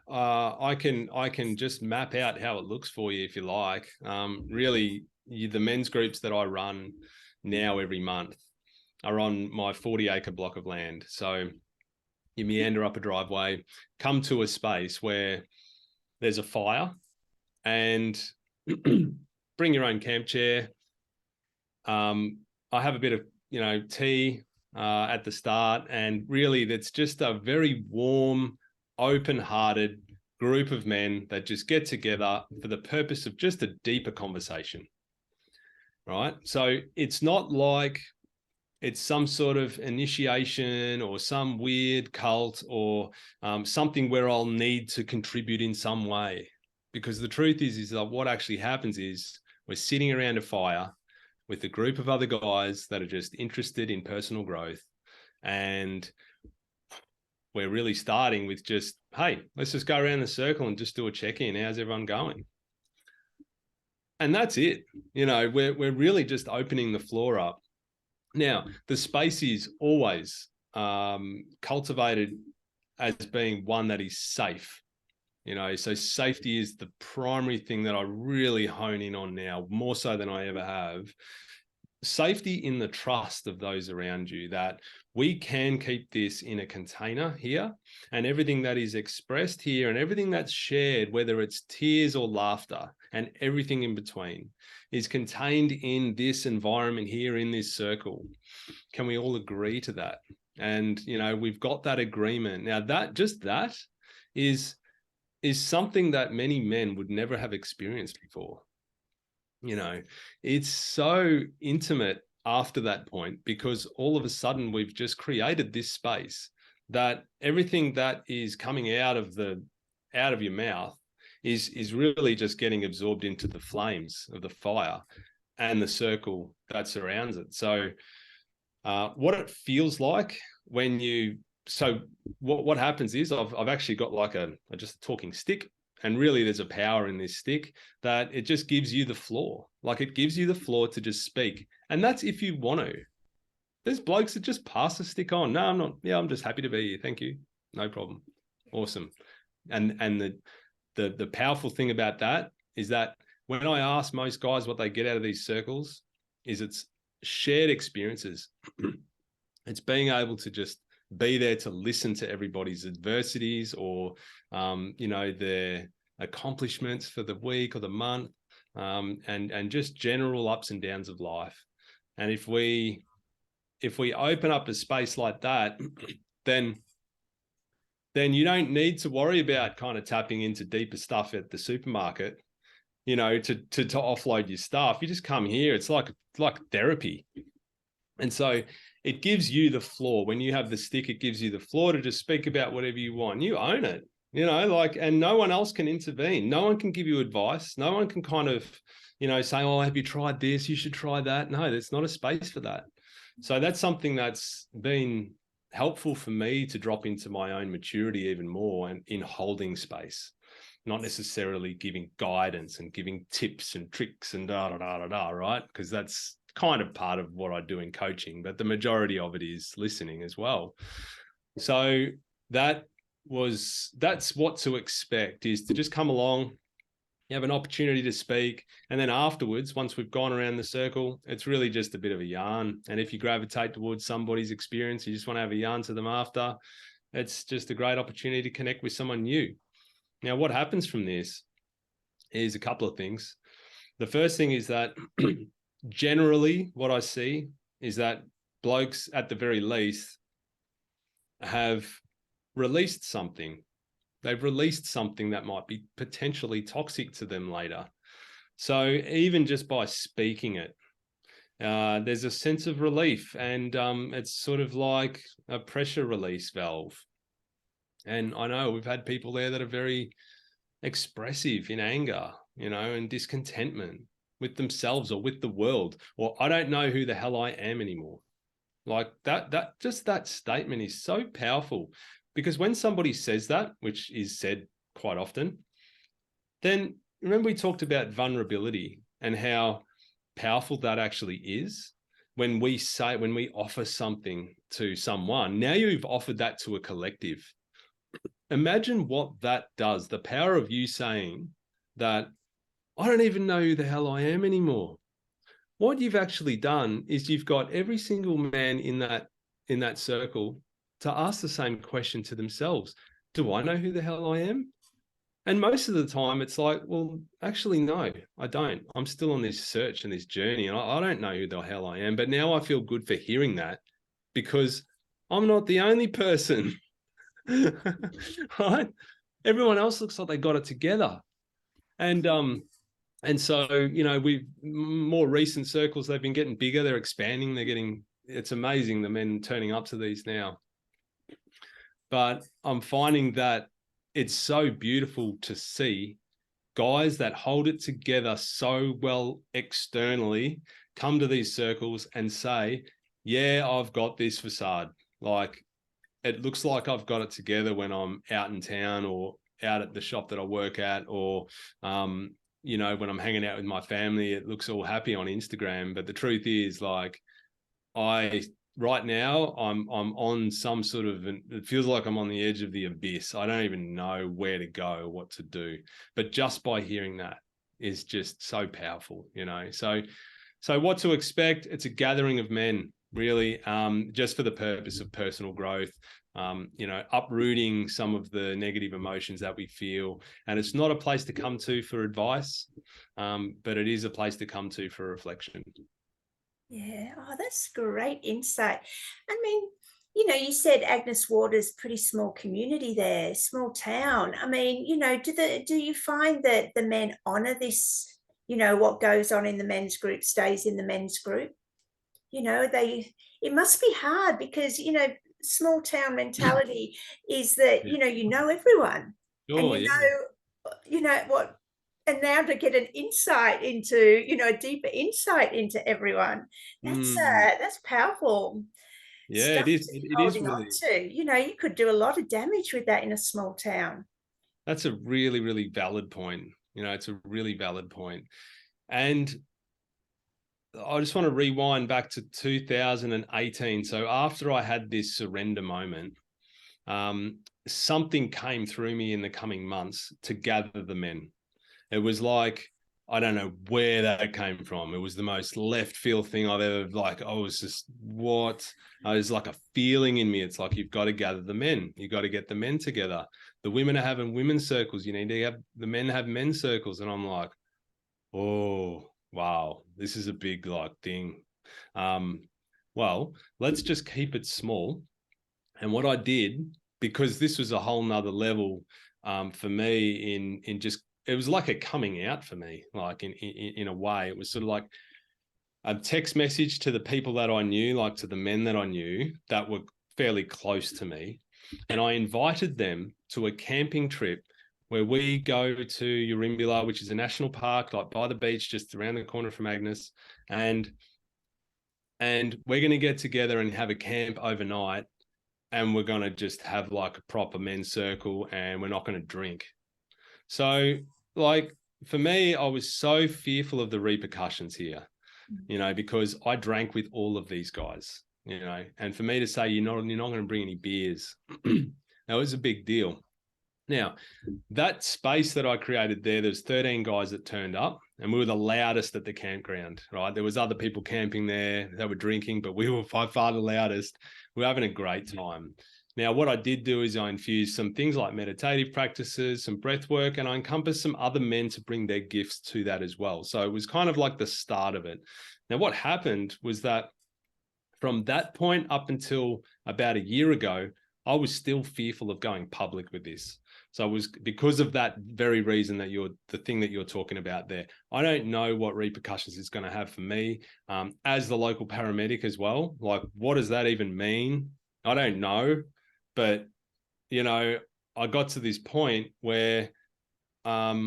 I can just map out how it looks for you if you like. Really, the men's groups that I run now every month are on my 40-acre block of land. So you meander up a driveway, come to a space where there's a fire, and bring your own camp chair. I have a bit of tea at the start, and really that's just a very warm, open-hearted group of men that just get together for the purpose of just a deeper conversation, right? So it's not like it's some sort of initiation or some weird cult or something where I'll need to contribute in some way. Because the truth is that what actually happens is we're sitting around a fire with a group of other guys that are just interested in personal growth, and we're really starting with just, hey, let's just go around the circle and just do a check-in. How's everyone going? And that's it. We're really just opening the floor up. Now, the space is always cultivated as being one that is safe. So safety is the primary thing that I really hone in on now, more so than I ever have. Safety in the trust of those around you, that we can keep this in a container here, and everything that is expressed here and everything that's shared, whether it's tears or laughter and everything in between, is contained in this environment here, in this circle. Can we all agree to that? And, we've got that agreement. Now, that is something that many men would never have experienced before. It's so intimate after that point, because all of a sudden we've just created this space that everything that is coming out of your mouth is really just getting absorbed into the flames of the fire and the circle that surrounds it. So what it feels like when what happens is I've actually got like just a talking stick. And really, there's a power in this stick that it just gives you the floor. Like, it gives you the floor to just speak. And that's if you want to. There's blokes that just pass the stick on. No, I'm not. Yeah, I'm just happy to be here. Thank you. No problem. Awesome. And the powerful thing about that is that when I ask most guys what they get out of these circles, is it's shared experiences. It's being able to just be there to listen to everybody's adversities or, their accomplishments for the week or the month, and just general ups and downs of life. And if we open up a space like that, then you don't need to worry about kind of tapping into deeper stuff at the supermarket, to offload your stuff. You just come here. It's like therapy. And so it gives you the floor. When you have the stick, it gives you the floor to just speak about whatever you want. You own it. like, and no one else can intervene. No one can give you advice. No one can kind of, say, oh, have you tried this? You should try that. No, there's not a space for that. So that's something that's been helpful for me to drop into my own maturity even more, and in holding space, not necessarily giving guidance and giving tips and tricks and right? Because that's kind of part of what I do in coaching, but the majority of it is listening as well. So that's what to expect, is to just come along, you have an opportunity to speak, and then afterwards, once we've gone around the circle, it's really just a bit of a yarn. And if you gravitate towards somebody's experience, you just want to have a yarn to them after, it's just a great opportunity to connect with someone new. Now, what happens from this is a couple of things. The first thing is that generally what I see is that blokes, at the very least, have released something. They've released something that might be potentially toxic to them later. So even just by speaking it, there's a sense of relief, and it's sort of like a pressure release valve. And I know we've had people there that are very expressive in anger, and discontentment with themselves or with the world, or I don't know who the hell I am anymore. Like that statement is so powerful, because when somebody says that, which is said quite often, then remember we talked about vulnerability and how powerful that actually is. When we offer something to someone, now you've offered that to a collective. Imagine what that does. The power of you saying that, I don't even know who the hell I am anymore. What you've actually done is you've got every single man in that circle to ask the same question to themselves. Do I know who the hell I am? And most of the time it's like, well, actually, no, I don't. I'm still on this search and this journey, and I don't know who the hell I am. But now I feel good for hearing that, because I'm not the only person. Right? Everyone else looks like they got it together. And so, we've more recent circles, they've been getting bigger, they're expanding, it's amazing, the men turning up to these now. But I'm finding that it's so beautiful to see guys that hold it together so well externally come to these circles and say, yeah, I've got this facade. Like, it looks like I've got it together when I'm out in town or out at the shop that I work at, or, when I'm hanging out with my family, it looks all happy on Instagram. But the truth is, like, right now I'm on some sort of, it feels like I'm on the edge of the abyss. I don't even know where to go, what to do. But just by hearing that is just so powerful, So what to expect? It's a gathering of men, really, just for the purpose of personal growth, uprooting some of the negative emotions that we feel. And it's not a place to come to for advice, but it is a place to come to for reflection. Yeah, oh, that's great insight. I mean, you said Agnes Water's pretty small community there, small town. I mean, do you find that the men honor this, what goes on in the men's group stays in the men's group? It must be hard, because, small town mentality is that, you know everyone. Sure, And yeah. what, and now to get an insight into, a deeper insight into everyone, that's powerful Yeah, stuff it is. to be It is holding on really. to. You could do a lot of damage with that in a small town. That's a really, really valid point. It's a really valid point. And I just want to rewind back to 2018. So after I had this surrender moment, something came through me in the coming months to gather the men. It was like, I don't know where that came from. It was the most left field thing I've ever, I was like a feeling in me. It's like, you've got to gather the men. You've got to get the men together. The women are having women's circles. You need to have the men have men's circles. And I'm like, oh, wow, this is a big thing. Well, let's just keep it small. And what I did, because this was a whole nother level for me in just, it was like a coming out for me, like in a way. It was sort of like a text message to the people that I knew, like to the men that I knew that were fairly close to me. And I invited them to a camping trip where we go to Urimbula, which is a national park, like by the beach, just around the corner from Agnes. And we're going to get together and have a camp overnight. And we're going to just have like a proper men's circle, and we're not going to drink. So like for me, I was so fearful of the repercussions here, you know, because I drank with all of these guys, you know, and for me to say, you're not going to bring any beers, that was a big deal. Now, that space that I created there's 13 guys that turned up, and we were the loudest at the campground, right? There was other people camping there that were drinking, but we were by far the loudest. We were having a great time. Now, what I did do is I infused some things like meditative practices, some breath work, and I encompassed some other men to bring their gifts to that as well. So it was kind of like the start of it. Now, what happened was that from that point up until about a year ago, I was still fearful of going public with this. So it was because of that very reason that the thing that you're talking about there. I don't know what repercussions it's going to have for me as the local paramedic as well. Like, what does that even mean? I don't know. But, you know, I got to this point where I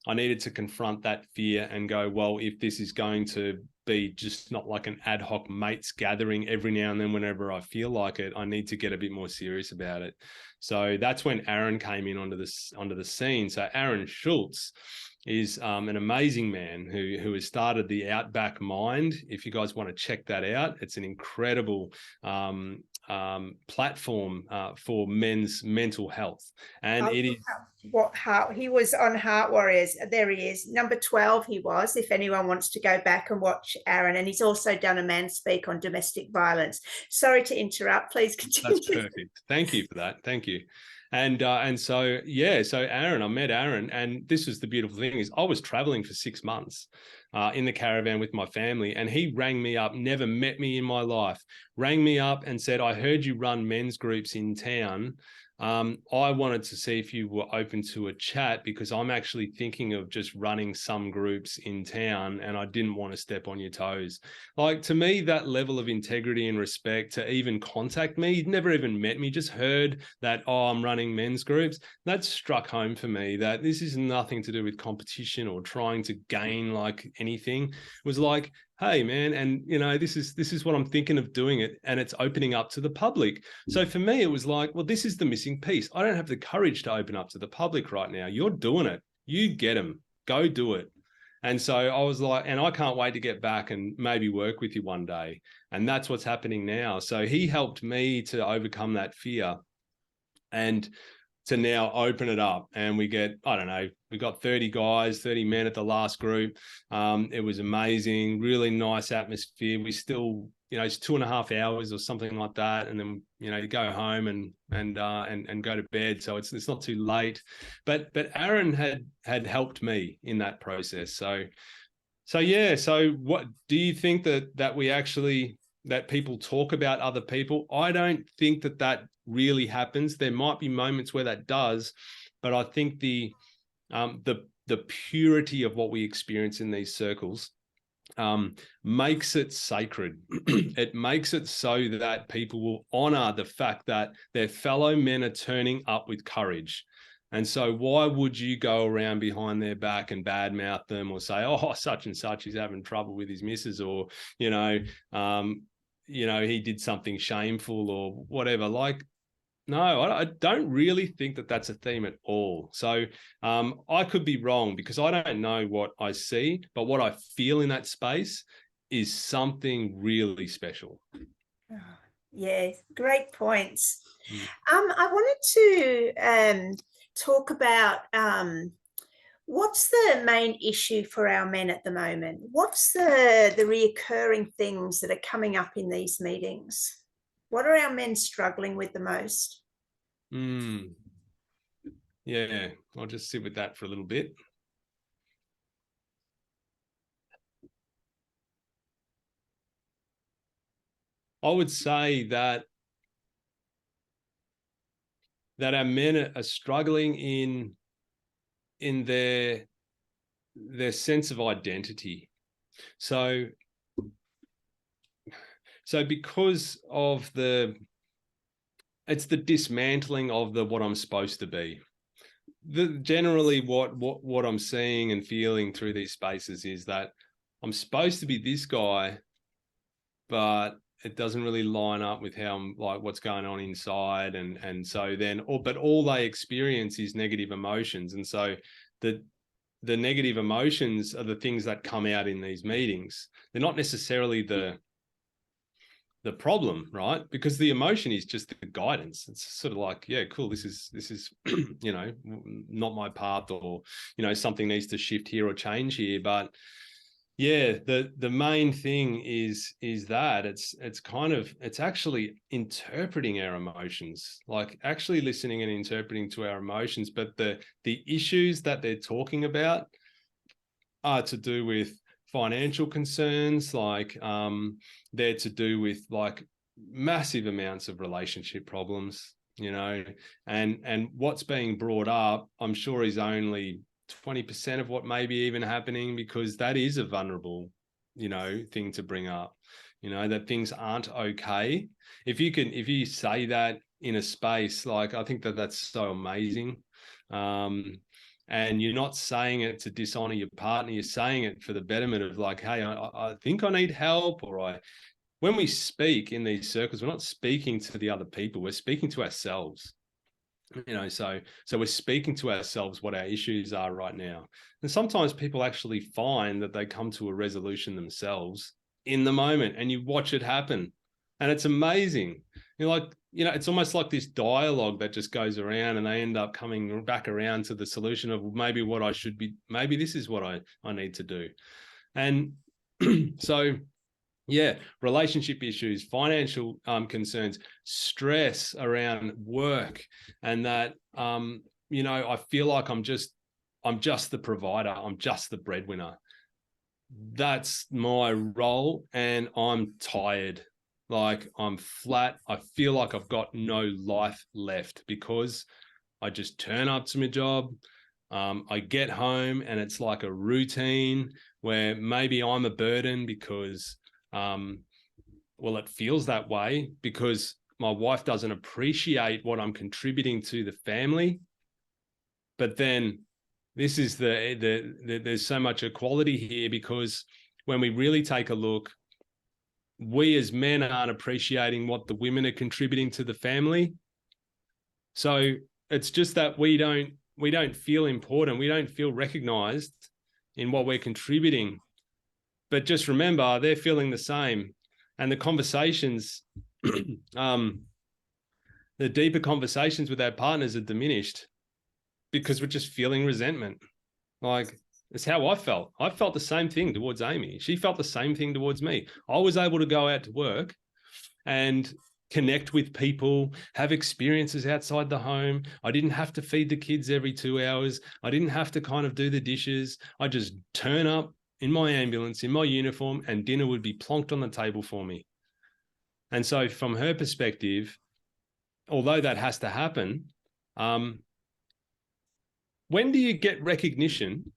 needed to confront that fear and go, well, if this is going to be just not like an ad hoc mates gathering every now and then whenever I feel like it, I need to get a bit more serious about it. So that's when Aaron came in onto the scene. So Aaron Schultz is an amazing man who has started the Outback Mind. If you guys want to check that out, it's an incredible platform for men's mental health. And it is he was on Heart Warriors. There he is, number 12 he was, if anyone wants to go back and watch Aaron. And he's also done a Man Speak on domestic violence. Sorry to interrupt, please continue. That's perfect. Thank you for that. Thank you. And so, yeah, so Aaron, I met Aaron, and this was the beautiful thing is I was traveling for 6 months in the caravan with my family, and he rang me up, never met me in my life, rang me up and said, I heard you run men's groups in town. I wanted to see if you were open to a chat because I'm actually thinking of just running some groups in town, and I didn't want to step on your toes. Like, to me, that level of integrity and respect to even contact me, he'd never even met me, just heard that, oh, I'm running men's groups. That struck home for me that this is nothing to do with competition or trying to gain like anything. It was like, hey man, and you know, this is what I'm thinking of doing it, and it's opening up to the public. So for me, it was like, well, this is the missing piece. I don't have the courage to open up to the public right now. You're doing it. You get them. Go do it. And so I was like, and I can't wait to get back and maybe work with you one day. And that's what's happening now. So he helped me to overcome that fear and to now open it up, and we get, I don't know, we got 30 guys, 30 men at the last group. It was amazing, really nice atmosphere. We still, you know, it's 2.5 hours or something like that, and then, you know, you go home and go to bed. So it's not too late. But Aaron had helped me in that process. So yeah. So what do you think that we actually, that people talk about other people? I don't think that really happens. There might be moments where that does, but I think the purity of what we experience in these circles makes it sacred. It makes it so that people will honor the fact that their fellow men are turning up with courage. And so why would you go around behind their back and badmouth them or say, oh, such and such is having trouble with his missus, or, you know, he did something shameful or whatever. Like, no, I don't really think that that's a theme at all. So I could be wrong because I don't know what I see, but what I feel in that space is something really special. Oh, yeah, great points. I wanted to talk about what's the main issue for our men at the moment? What's the reoccurring things that are coming up in these meetings? What are our men struggling with the most? Yeah, I'll just sit with that for a little bit. I would say that our men are struggling in their sense of identity. So because of it's the dismantling of the what I'm supposed to be. Generally what I'm seeing and feeling through these spaces is that I'm supposed to be this guy, but it doesn't really line up with how I'm, like, what's going on inside. And so then, but all they experience is negative emotions. And so the negative emotions are the things that come out in these meetings. They're not necessarily the problem, right? Because the emotion is just the guidance. It's sort of like, yeah, cool, this is you know, not my path, or, you know, something needs to shift here or change here. But yeah, the main thing is that it's actually interpreting our emotions, like actually listening and interpreting to our emotions. But the issues that they're talking about are to do with financial concerns, like they're to do with like massive amounts of relationship problems, you know, and what's being brought up, I'm sure, is only 20% of what may be even happening, because that is a vulnerable, you know, thing to bring up, you know, that things aren't okay. If you say that in a space, like, I think that's so amazing. And you're not saying it to dishonor your partner. You're saying it for the betterment of, like, hey, I think I need help, or when we speak in these circles, we're not speaking to the other people. We're speaking to ourselves, you know, so we're speaking to ourselves what our issues are right now. And sometimes people actually find that they come to a resolution themselves in the moment, and you watch it happen. And it's amazing. You're like, you know, it's almost like this dialogue that just goes around, and they end up coming back around to the solution of maybe what I should be, maybe this is what I need to do. And so, yeah, relationship issues, financial concerns, stress around work, and that, you know, I feel like I'm just the provider. I'm just the breadwinner. That's my role, and I'm tired. Like, I'm flat. I feel like I've got no life left, because I just turn up to my job. I get home, and it's like a routine where maybe I'm a burden because, well, it feels that way because my wife doesn't appreciate what I'm contributing to the family. But then this is there's so much equality here, because when we really take a look, we as men aren't appreciating what the women are contributing to the family. So it's just that we don't feel important. We don't feel recognized in what we're contributing. But just remember, they're feeling the same. And the conversations, the deeper conversations with our partners are diminished, because we're just feeling resentment. Like, it's how I felt. I felt the same thing towards Amy. She felt the same thing towards me. I was able to go out to work and connect with people, have experiences outside the home. I didn't have to feed the kids every 2 hours. I didn't have to kind of do the dishes. I just turn up in my ambulance, in my uniform, and dinner would be plonked on the table for me. And so from her perspective, although that has to happen, when do you get recognition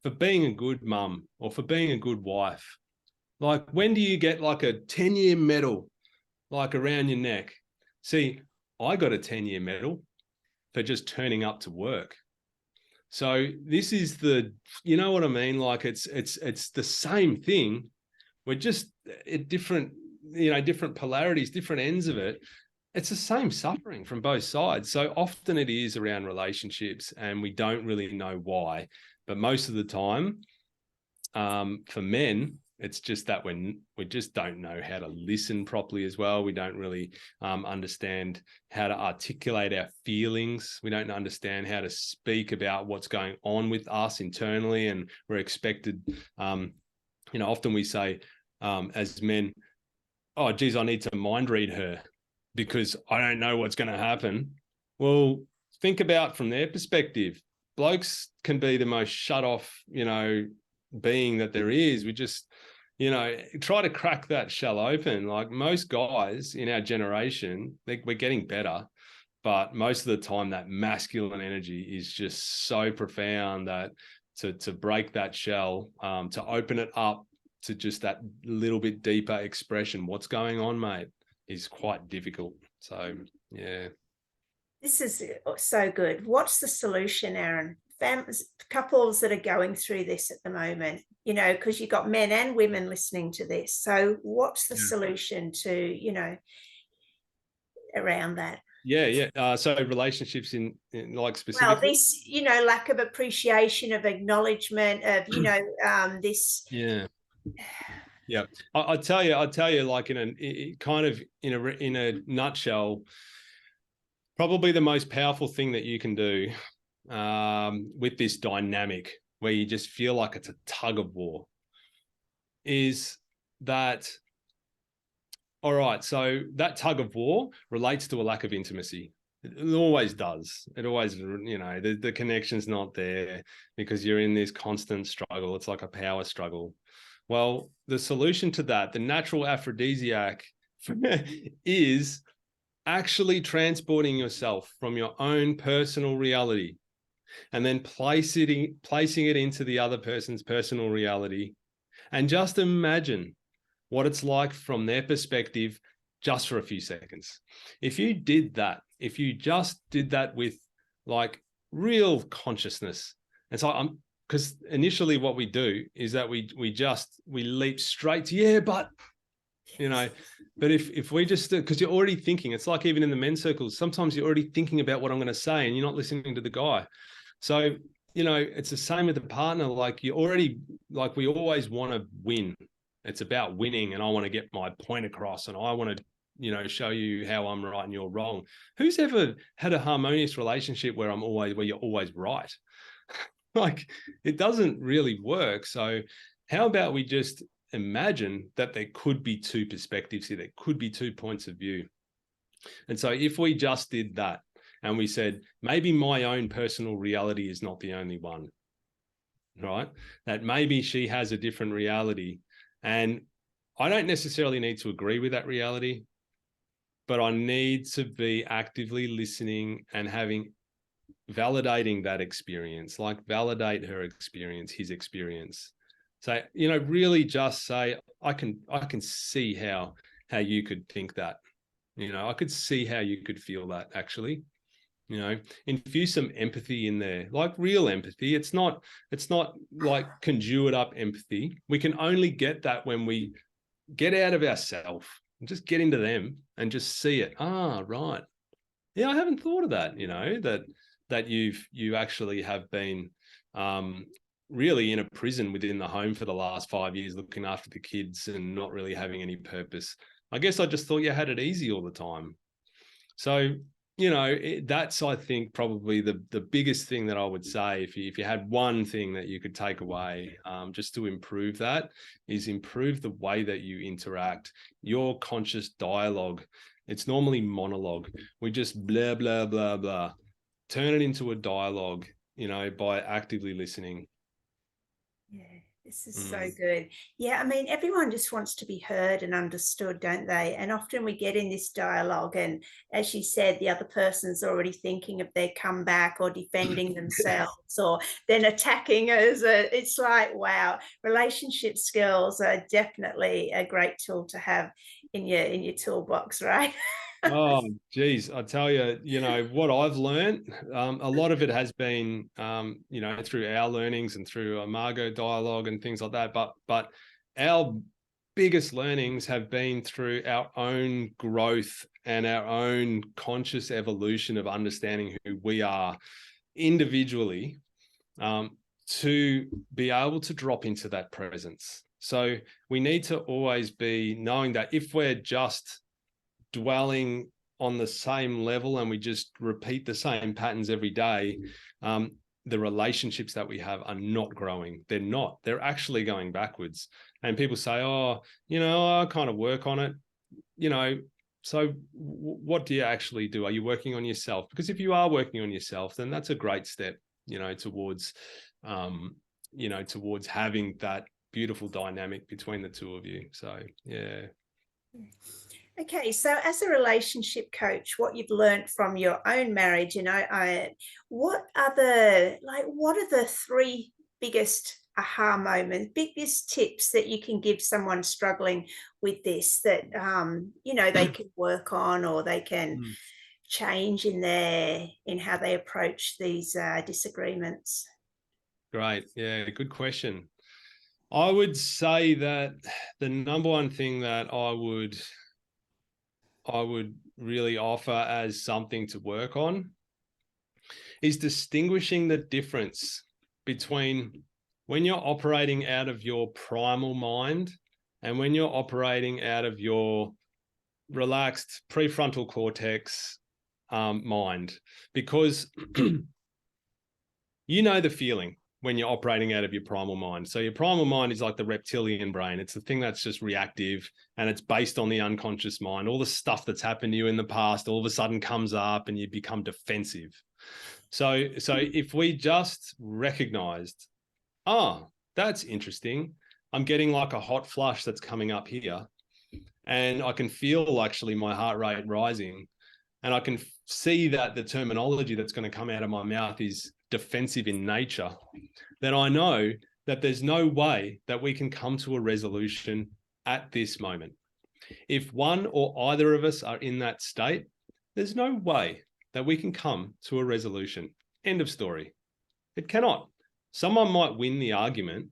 for being a good mum or for being a good wife? Like, when do you get like a 10-year medal, like, around your neck? See, I got a 10-year medal for just turning up to work. So this is you know what I mean? Like, it's the same thing. We're just at different, you know, different polarities, different ends of it. It's the same suffering from both sides. So often it is around relationships, and we don't really know why. But most of the time, for men, it's just that we just don't know how to listen properly as well. We don't really understand how to articulate our feelings. We don't understand how to speak about what's going on with us internally. And we're expected, you know, often we say as men, oh, geez, I need to mind read her because I don't know what's going to happen. Well, think about from their perspective. Blokes can be the most shut off, you know, being that there is. We just, you know, try to crack that shell open. Like, most guys in our generation, we're getting better, but most of the time that masculine energy is just so profound that to break that shell, to open it up to just that little bit deeper expression. What's going on, mate? is quite difficult. So yeah. This is so good. What's the solution, Aaron? Families, couples that are going through this at the moment, you know, because you've got men and women listening to this. So what's the solution to, you know, around that? Yeah. So relationships in like specifically. Well, this, you know, lack of appreciation, of acknowledgement, of, you know, this. Yeah. Yeah. I'll tell you, like in a nutshell, probably the most powerful thing that you can do with this dynamic where you just feel like it's a tug of war is that, all right, so that tug of war relates to a lack of intimacy. It always does. It always, you know, the connection's not there because you're in this constant struggle. It's like a power struggle. Well, the solution to that, the natural aphrodisiac is actually transporting yourself from your own personal reality and then placing it into the other person's personal reality. And just imagine what it's like from their perspective just for a few seconds. If you did that, if you just did that with like real consciousness, and so because initially what we do is that we leap straight to, yeah, but, you know, but if we just, because you're already thinking, it's like even in the men's circles, sometimes you're already thinking about what I'm going to say and you're not listening to the guy. So, you know, it's the same with the partner. Like you already, like we always want to win. It's about winning, and I want to get my point across, and I want to, you know, show you how I'm right and you're wrong. Who's ever had a harmonious relationship where you're always right? Like it doesn't really work. So how about we just imagine that there could be two perspectives here, there could be two points of view. And so if we just did that and we said, maybe my own personal reality is not the only one, right? That maybe she has a different reality. And I don't necessarily need to agree with that reality, but I need to be actively listening and validating that experience, like validate her experience, his experience. So, you know, really just say, I can see how you could think that, you know, I could see how you could feel that actually. You know, infuse some empathy in there, like real empathy. It's not like conjured up empathy. We can only get that when we get out of ourselves and just get into them and just see it. Ah, right. Yeah, I haven't thought of that, you know, that you actually have been really in a prison within the home for the last 5 years, looking after the kids and not really having any purpose. I guess I just thought you had it easy all the time. So, you know, that's, I think, probably the biggest thing that I would say, if you had one thing that you could take away just to improve that, is improve the way that you interact, your conscious dialogue. It's normally monologue. We just blah, blah, blah, blah. Turn it into a dialogue, you know, by actively listening. Yeah, this is so good. Yeah, I mean, everyone just wants to be heard and understood, don't they? And often we get in this dialogue, and as you said, the other person's already thinking of their comeback or defending themselves or then attacking us. It's like, wow, relationship skills are definitely a great tool to have in your toolbox, right? Oh, geez, I tell you, you know, what I've learned, a lot of it has been, you know, through our learnings and through Margot dialogue and things like that. But our biggest learnings have been through our own growth and our own conscious evolution of understanding who we are individually, to be able to drop into that presence. So we need to always be knowing that if we're just dwelling on the same level and we just repeat the same patterns every day, the relationships that we have are not growing. They're actually going backwards. And people say, oh, you know, I kind of work on it, you know. So what do you actually do? Are you working on yourself? Because if you are working on yourself, then that's a great step, you know, towards having that beautiful dynamic between the two of you. So, yeah. Okay, so as a relationship coach, what you've learned from your own marriage, you know, what are the three biggest aha moment, biggest tips that you can give someone struggling with this that they can work on, or they can Mm. change in how they approach these disagreements? Great. Yeah, good question. I would say that the number one thing that I would really offer as something to work on is distinguishing the difference between when you're operating out of your primal mind and when you're operating out of your relaxed prefrontal cortex mind. Because you know the feeling when you're operating out of your primal mind. So your primal mind is like the reptilian brain. It's the thing that's just reactive, and it's based on the unconscious mind. All the stuff that's happened to you in the past all of a sudden comes up and you become defensive. So if we just recognized, oh, that's interesting. I'm getting like a hot flush that's coming up here, and I can feel actually my heart rate rising, and I can see that the terminology that's going to come out of my mouth is defensive in nature, then I know that there's no way that we can come to a resolution at this moment. If one or either of us are in that state, there's no way that we can come to a resolution. End of story. It cannot. Someone might win the argument,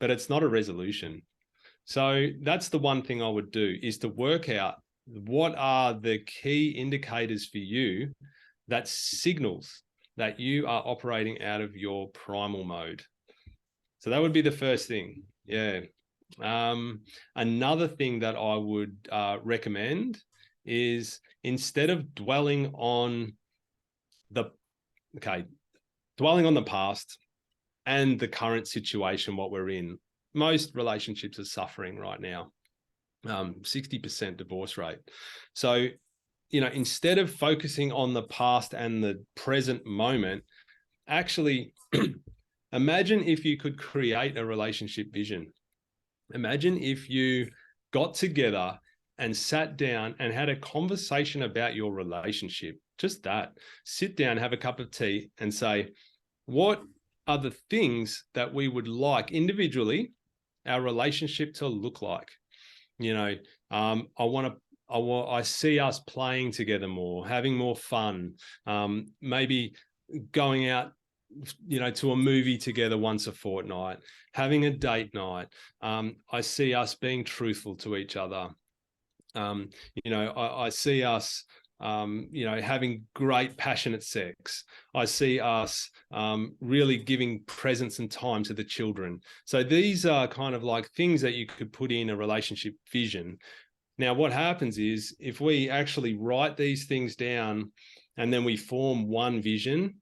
but it's not a resolution. So that's the one thing I would do, is to work out what are the key indicators for you that signals that you are operating out of your primal mode. So that would be the first thing. Yeah. Another thing that I would recommend is, instead of dwelling on the past and the current situation, what we're in, most relationships are suffering right now. 60% divorce rate. So, instead of focusing on the past and the present moment, actually imagine if you could create a relationship vision. Imagine if you got together and sat down and had a conversation about your relationship. Just that. Sit down, have a cup of tea, and say, what are the things that we would like individually our relationship to look like? I see us playing together more, having more fun, maybe going out, to a movie together once a fortnight, having a date night. I see us being truthful to each other. I see us, having great passionate sex. I see us really giving presence and time to the children. So these are kind of like things that you could put in a relationship vision. Now, what happens is, if we actually write these things down and then we form one vision,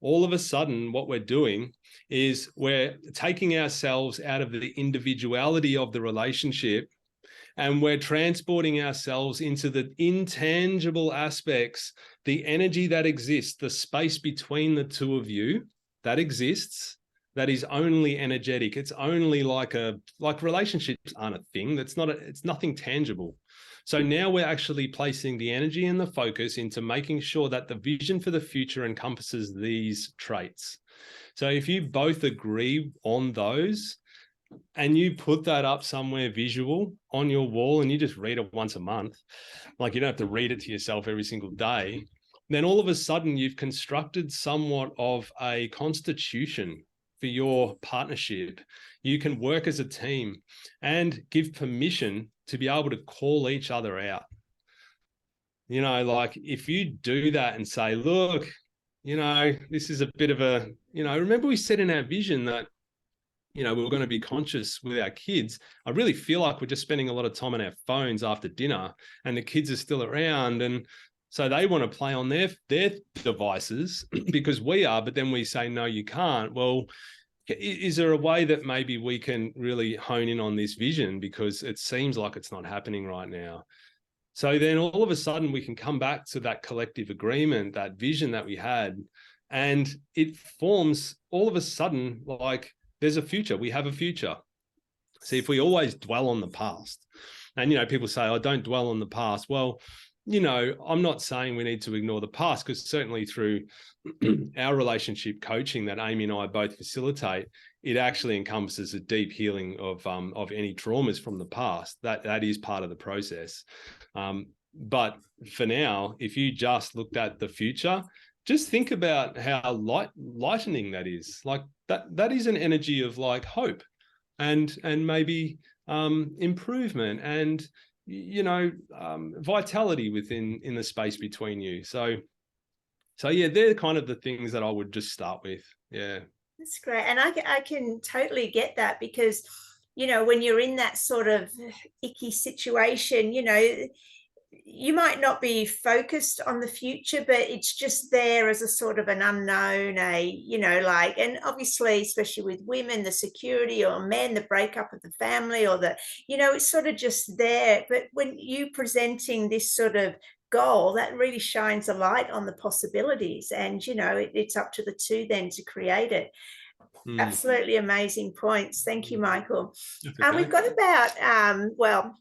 all of a sudden what we're doing is we're taking ourselves out of the individuality of the relationship, and we're transporting ourselves into the intangible aspects, the energy that exists, the space between the two of you that exists, that is only energetic. It's only like relationships aren't a thing. It's nothing tangible. So now we're actually placing the energy and the focus into making sure that the vision for the future encompasses these traits. So if you both agree on those, and you put that up somewhere visual on your wall, and you just read it once a month, like you don't have to read it to yourself every single day, then all of a sudden you've constructed somewhat of a constitution for your partnership. You can work as a team and give permission to be able to call each other out. Like if you do that and say, look, this is a bit of a, remember we said in our vision that, we're going to be conscious with our kids. I really feel like we're just spending a lot of time on our phones after dinner, and the kids are still around. And so they want to play on their devices because we are, but then we say, no, you can't. Well, is there a way that maybe we can really hone in on this vision, because it seems like it's not happening right now? So then all of a sudden we can come back to that collective agreement, that vision that we had, and it forms all of a sudden like there's a future. We have a future. See, if we always dwell on the past, and, people say, oh, don't dwell on the past. Well, I'm not saying we need to ignore the past, because certainly through our relationship coaching that Amy and I both facilitate, it actually encompasses a deep healing of any traumas from the past. That is part of the process. But for now, if you just looked at the future, just think about how lightening that is. Like that is an energy of like hope and maybe improvement and vitality in the space between you. So yeah, they're kind of the things that I would just start with. Yeah. That's great. And I can totally get that, because, when you're in that sort of icky situation, you might not be focused on the future, but it's just there as a sort of an unknown, and obviously, especially with women, the security, or men, the breakup of the family, or it's sort of just there. But when you presenting this sort of goal, that really shines a light on the possibilities, and it's up to the two then to create it. Absolutely amazing points. Thank you, Michael. Okay. We've got about well,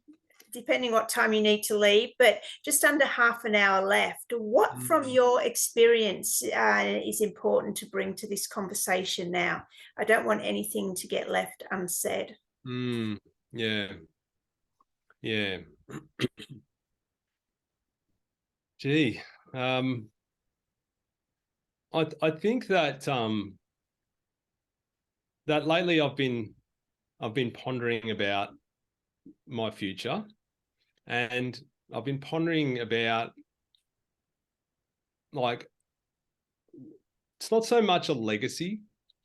depending what time you need to leave, but just under half an hour left. What from your experience is important to bring to this conversation now? I don't want anything to get left unsaid. Yeah. Gee, I think that that lately I've been pondering about my future, and I've been pondering about, like, it's not so much a legacy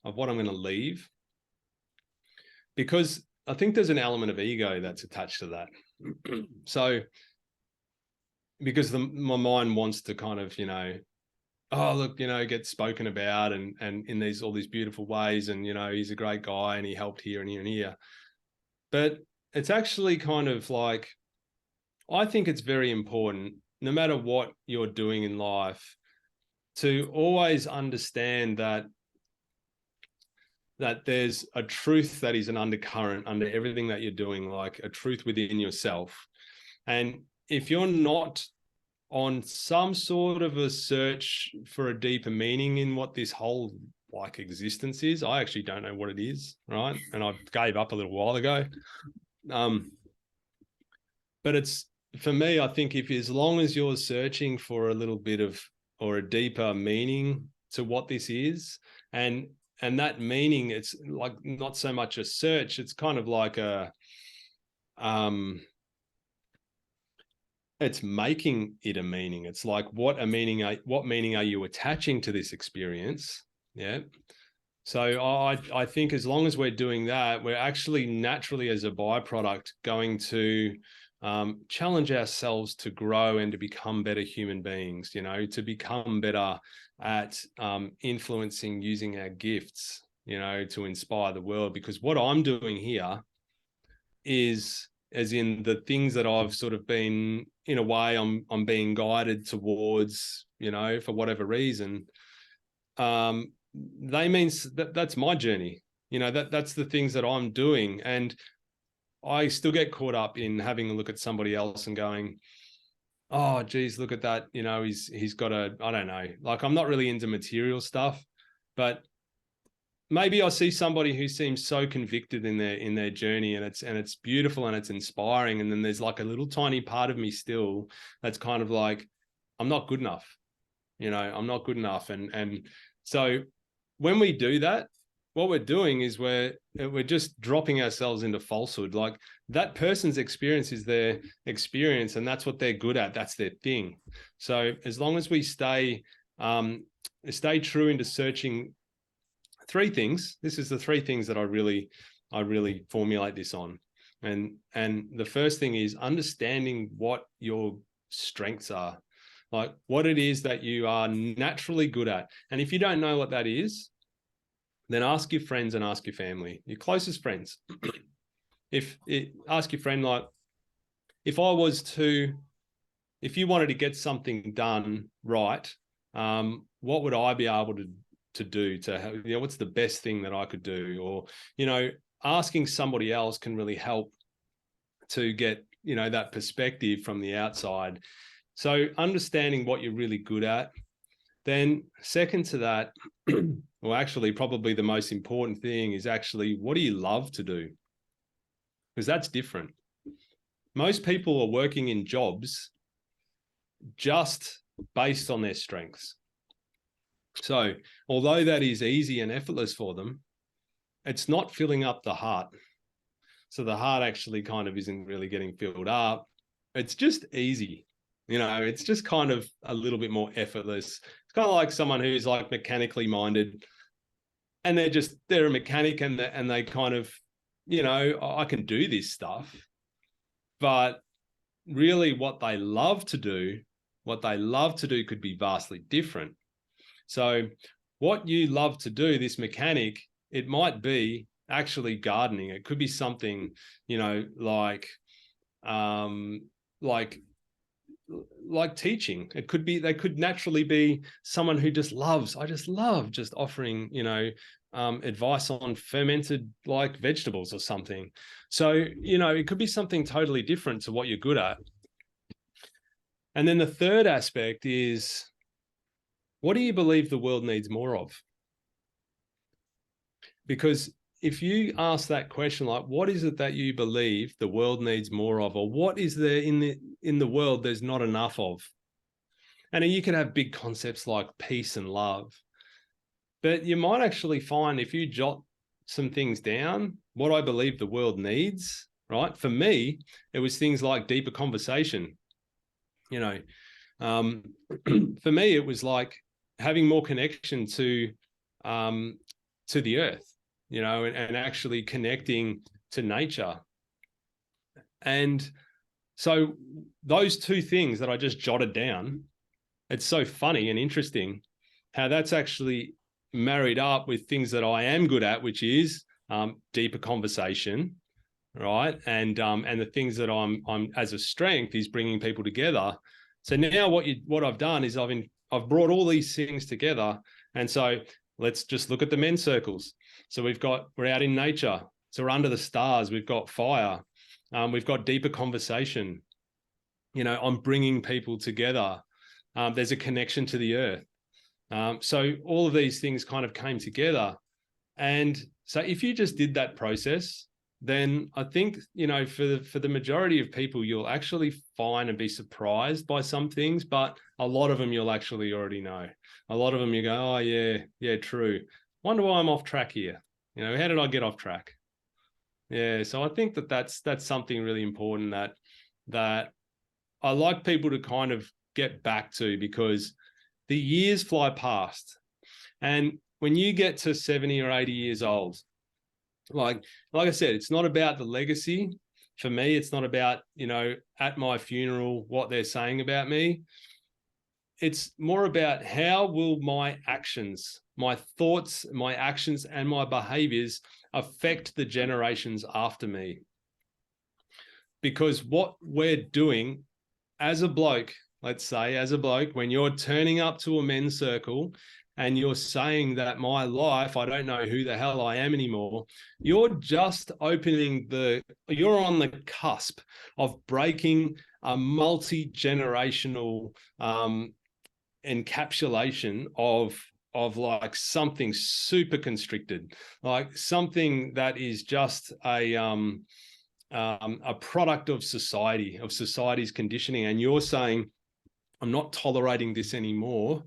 of what I'm going to leave, because I think there's an element of ego that's attached to that. So because my mind wants to kind of, oh, look, get spoken about and in all these beautiful ways, and he's a great guy and he helped here and here and here. But it's actually kind of like, I think it's very important, no matter what you're doing in life, to always understand that there's a truth that is an undercurrent under everything that you're doing, like a truth within yourself. And if you're not on some sort of a search for a deeper meaning in what this whole like existence is, I actually don't know what it is, right? And I gave up a little while ago. But it's, for me, I think as long as you're searching for a little bit of, or a deeper meaning to what this is, and that meaning, it's like not so much a search, it's kind of like it's making it a meaning. It's like, what meaning are you attaching to this experience? Yeah. So I think as long as we're doing that, we're actually naturally, as a byproduct, going to challenge ourselves to grow and to become better human beings, to become better at influencing, using our gifts, to inspire the world. Because what I'm doing here is, as in the things that I've sort of been, in a way, I'm being guided towards, for whatever reason, they means that's my journey, that's the things that I'm doing. And I still get caught up in having a look at somebody else and going, oh, geez, look at that. He's got I don't know, like, I'm not really into material stuff, but maybe I see somebody who seems so convicted in their journey, and it's beautiful and it's inspiring. And then there's like a little tiny part of me still that's kind of like, I'm not good enough, I'm not good enough. And so when we do that, what we're doing is we're just dropping ourselves into falsehood. Like, that person's experience is their experience, and that's what they're good at. That's their thing. So as long as we stay true into searching three things, this is the three things that I really formulate this on. And the first thing is understanding what your strengths are, like what it is that you are naturally good at. And if you don't know what that is, then ask your friends and ask your family, your closest friends. Ask your friend, like, if you wanted to get something done right, what would I be able to do to have, what's the best thing that I could do? Or, asking somebody else can really help to get, that perspective from the outside. So understanding what you're really good at, Then second to that, well, actually probably the most important thing is actually, what do you love to do? Because that's different. Most people are working in jobs just based on their strengths. So although that is easy and effortless for them, it's not filling up the heart. So the heart actually kind of isn't really getting filled up. It's just easy. It's just kind of a little bit more effortless. It's kind of like someone who's like mechanically minded, and they're a mechanic, and they kind of, I can do this stuff. But really what they love to do could be vastly different. So what you love to do, this mechanic, it might be actually gardening. It could be something, like teaching. They could naturally be someone who I just love just offering, advice on fermented like vegetables or something. So, it could be something totally different to what you're good at. And then the third aspect is, what do you believe the world needs more of? Because if you ask that question, like, what is it that you believe the world needs more of, or what is there in the world there's not enough of? And you can have big concepts like peace and love, but you might actually find, if you jot some things down, what I believe the world needs, right? For me, it was things like deeper conversation. For me, it was like having more connection to the earth, and actually connecting to nature. And so those two things that I just jotted down, it's so funny and interesting how that's actually married up with things that I am good at, which is deeper conversation, right? And the things that I'm as a strength is bringing people together. So now what I've done is I've brought all these things together. And so let's just look at the men's circles. So we're out in nature. So we're under the stars. We've got fire. We've got deeper conversation. I'm bringing people together. There's a connection to the earth. So all of these things kind of came together. And so if you just did that process, then I think, for the majority of people, you'll actually find and be surprised by some things, but a lot of them you'll actually already know. A lot of them you go, oh yeah, true. Wonder why I'm off track here. How did I get off track? Yeah, so I think that's something really important that I like people to kind of get back to, because the years fly past. And when you get to 70 or 80 years old, like I said, it's not about the legacy. For me, it's not about, at my funeral, what they're saying about me. It's more about how will my actions, my thoughts, my actions, and my behaviors affect the generations after me. Because what we're doing as a bloke, let's say as a bloke, when you're turning up to a men's circle and you're saying that my life, I don't know who the hell I am anymore, you're just you're on the cusp of breaking a multi-generational encapsulation of like something super constricted, like something that is just a product of society, of society's conditioning. And you're saying, I'm not tolerating this anymore.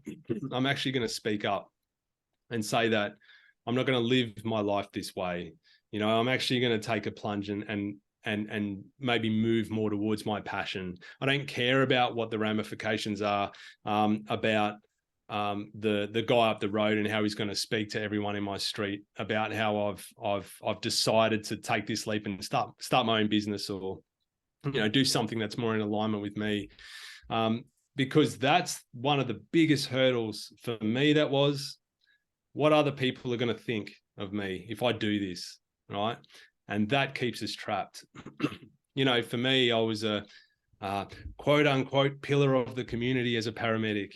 I'm actually going to speak up and say that I'm not going to live my life this way. I'm actually going to take a plunge and maybe move more towards my passion. I don't care about what the ramifications are about the guy up the road and how he's going to speak to everyone in my street about how I've decided to take this leap and start my own business, or do something that's more in alignment with me. Because that's one of the biggest hurdles for me. That was, what other people are going to think of me if I do this, right? And that keeps us trapped. For me, I was a quote unquote pillar of the community as a paramedic,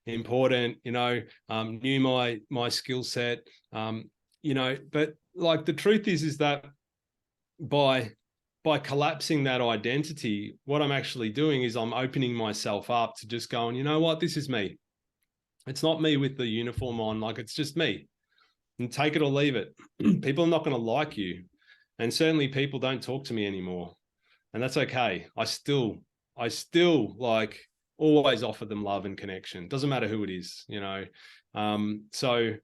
important, knew my skill set, but like the truth is that by collapsing that identity, what I'm actually doing is I'm opening myself up to just going, you know what, this is me. It's not me with the uniform on, like it's just me. And take it or leave it. People are not going to like you. And certainly people don't talk to me anymore. And that's okay. I still like always offer them love and connection. Doesn't matter who it is, you know. So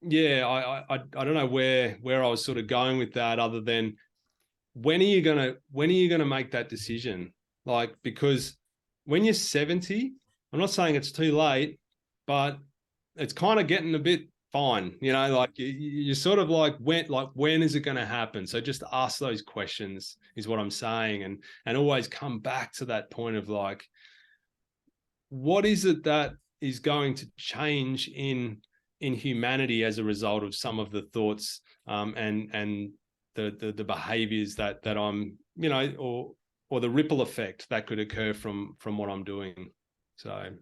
yeah, I don't know where I was sort of going with that, other than when are you gonna make that decision? Like, because when you're 70, I'm not saying it's too late, but it's kind of getting a bit fine, you know, like you're sort of like, when is it going to happen? So just ask those questions is what I'm saying. And always come back to that point of like, what is it that is going to change in humanity as a result of some of the thoughts and the behaviors that I'm, you know, or the ripple effect that could occur from what I'm doing. So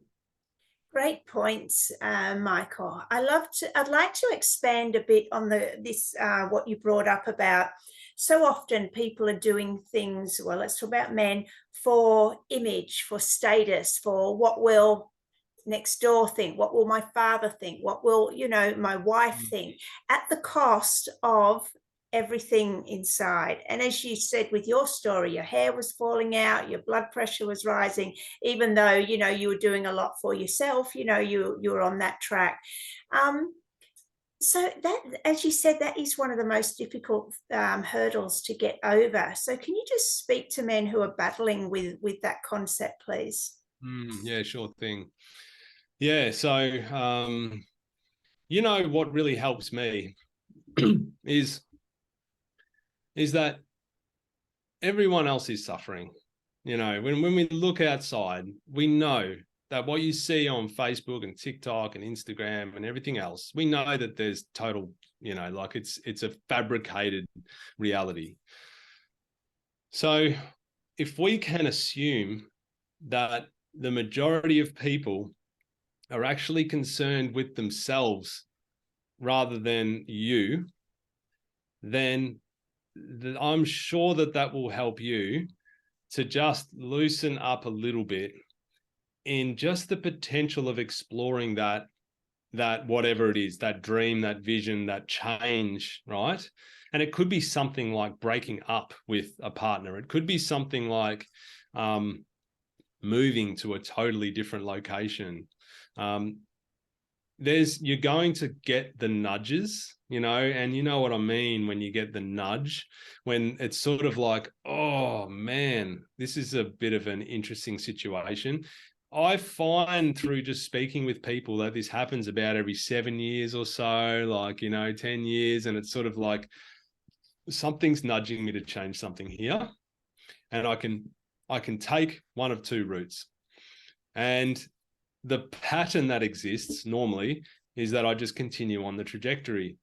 Great points, Michael. I'd like to expand a bit on this what you brought up about. So often people are doing things, well, let's talk about men, for image, for status, for what will next door think, what will my father think, what will, you know, my wife think, at the cost of everything inside. And as you said with your story, your hair was falling out, your blood pressure was rising, even though, you know, you were doing a lot for yourself, you know, you were on that track. So that, as you said, that is one of the most difficult hurdles to get over. So can you just speak to men who are battling with that concept, please? Yeah, sure thing. Yeah, so you know what really helps me is that everyone else is suffering. You know, when we look outside, we know that what you see on Facebook and TikTok and Instagram and everything else, we know that there's total, you know, like it's a fabricated reality. So if we can assume that the majority of people are actually concerned with themselves rather than you, then I'm sure that will help you to just loosen up a little bit in just the potential of exploring that whatever it is, that dream, that vision, that change, right? And it could be something like breaking up with a partner. It could be something like moving to a totally different location. You're going to get the nudges, you know, and you know what I mean when you get the nudge, when it's sort of like, oh man, this is a bit of an interesting situation. I find through just speaking with people that this happens about every 7 years or so, like, you know, 10 years. And it's sort of like something's nudging me to change something here. And I can take one of two routes. And the pattern that exists normally is that I just continue on the trajectory.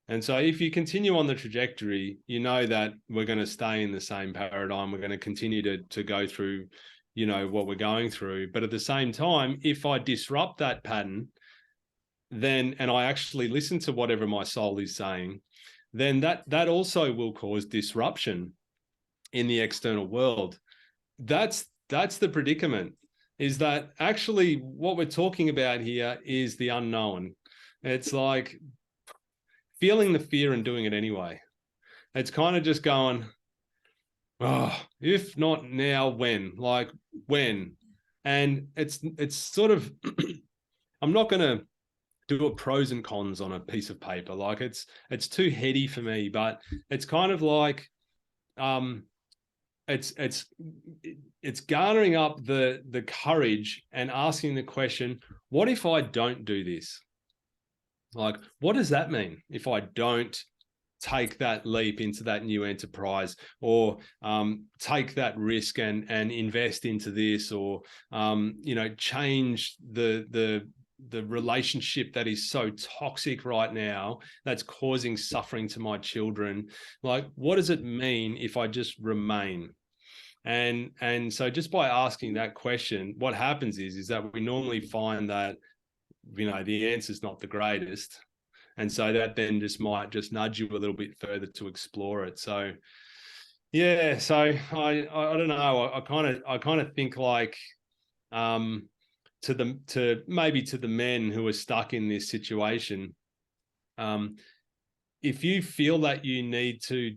And so if you continue on the trajectory, you know that we're going to stay in the same paradigm. We're going to continue to go through, you know, what we're going through. But at the same time, if I disrupt that pattern, then, and I actually listen to whatever my soul is saying, then that also will cause disruption in the external world. That's the predicament, is that actually what we're talking about here is the unknown. It's like feeling the fear and doing it anyway. It's kind of just going, oh, if not now, when? Like, when? And it's sort of, I'm not going to do a pros and cons on a piece of paper. Like it's too heady for me, but it's kind of like, it's garnering up the courage and asking the question, what if I don't do this? Like, what does that mean if I don't take that leap into that new enterprise, or take that risk and invest into this, or you know, change the relationship that is so toxic right now that's causing suffering to my children? Like, what does it mean if I just remain? And so just by asking that question, what happens is that we normally find that, you know, the answer is not the greatest. And so that then just might just nudge you a little bit further to explore it. So yeah, so I don't know. I kind of think like maybe to the men who are stuck in this situation, if you feel that you need to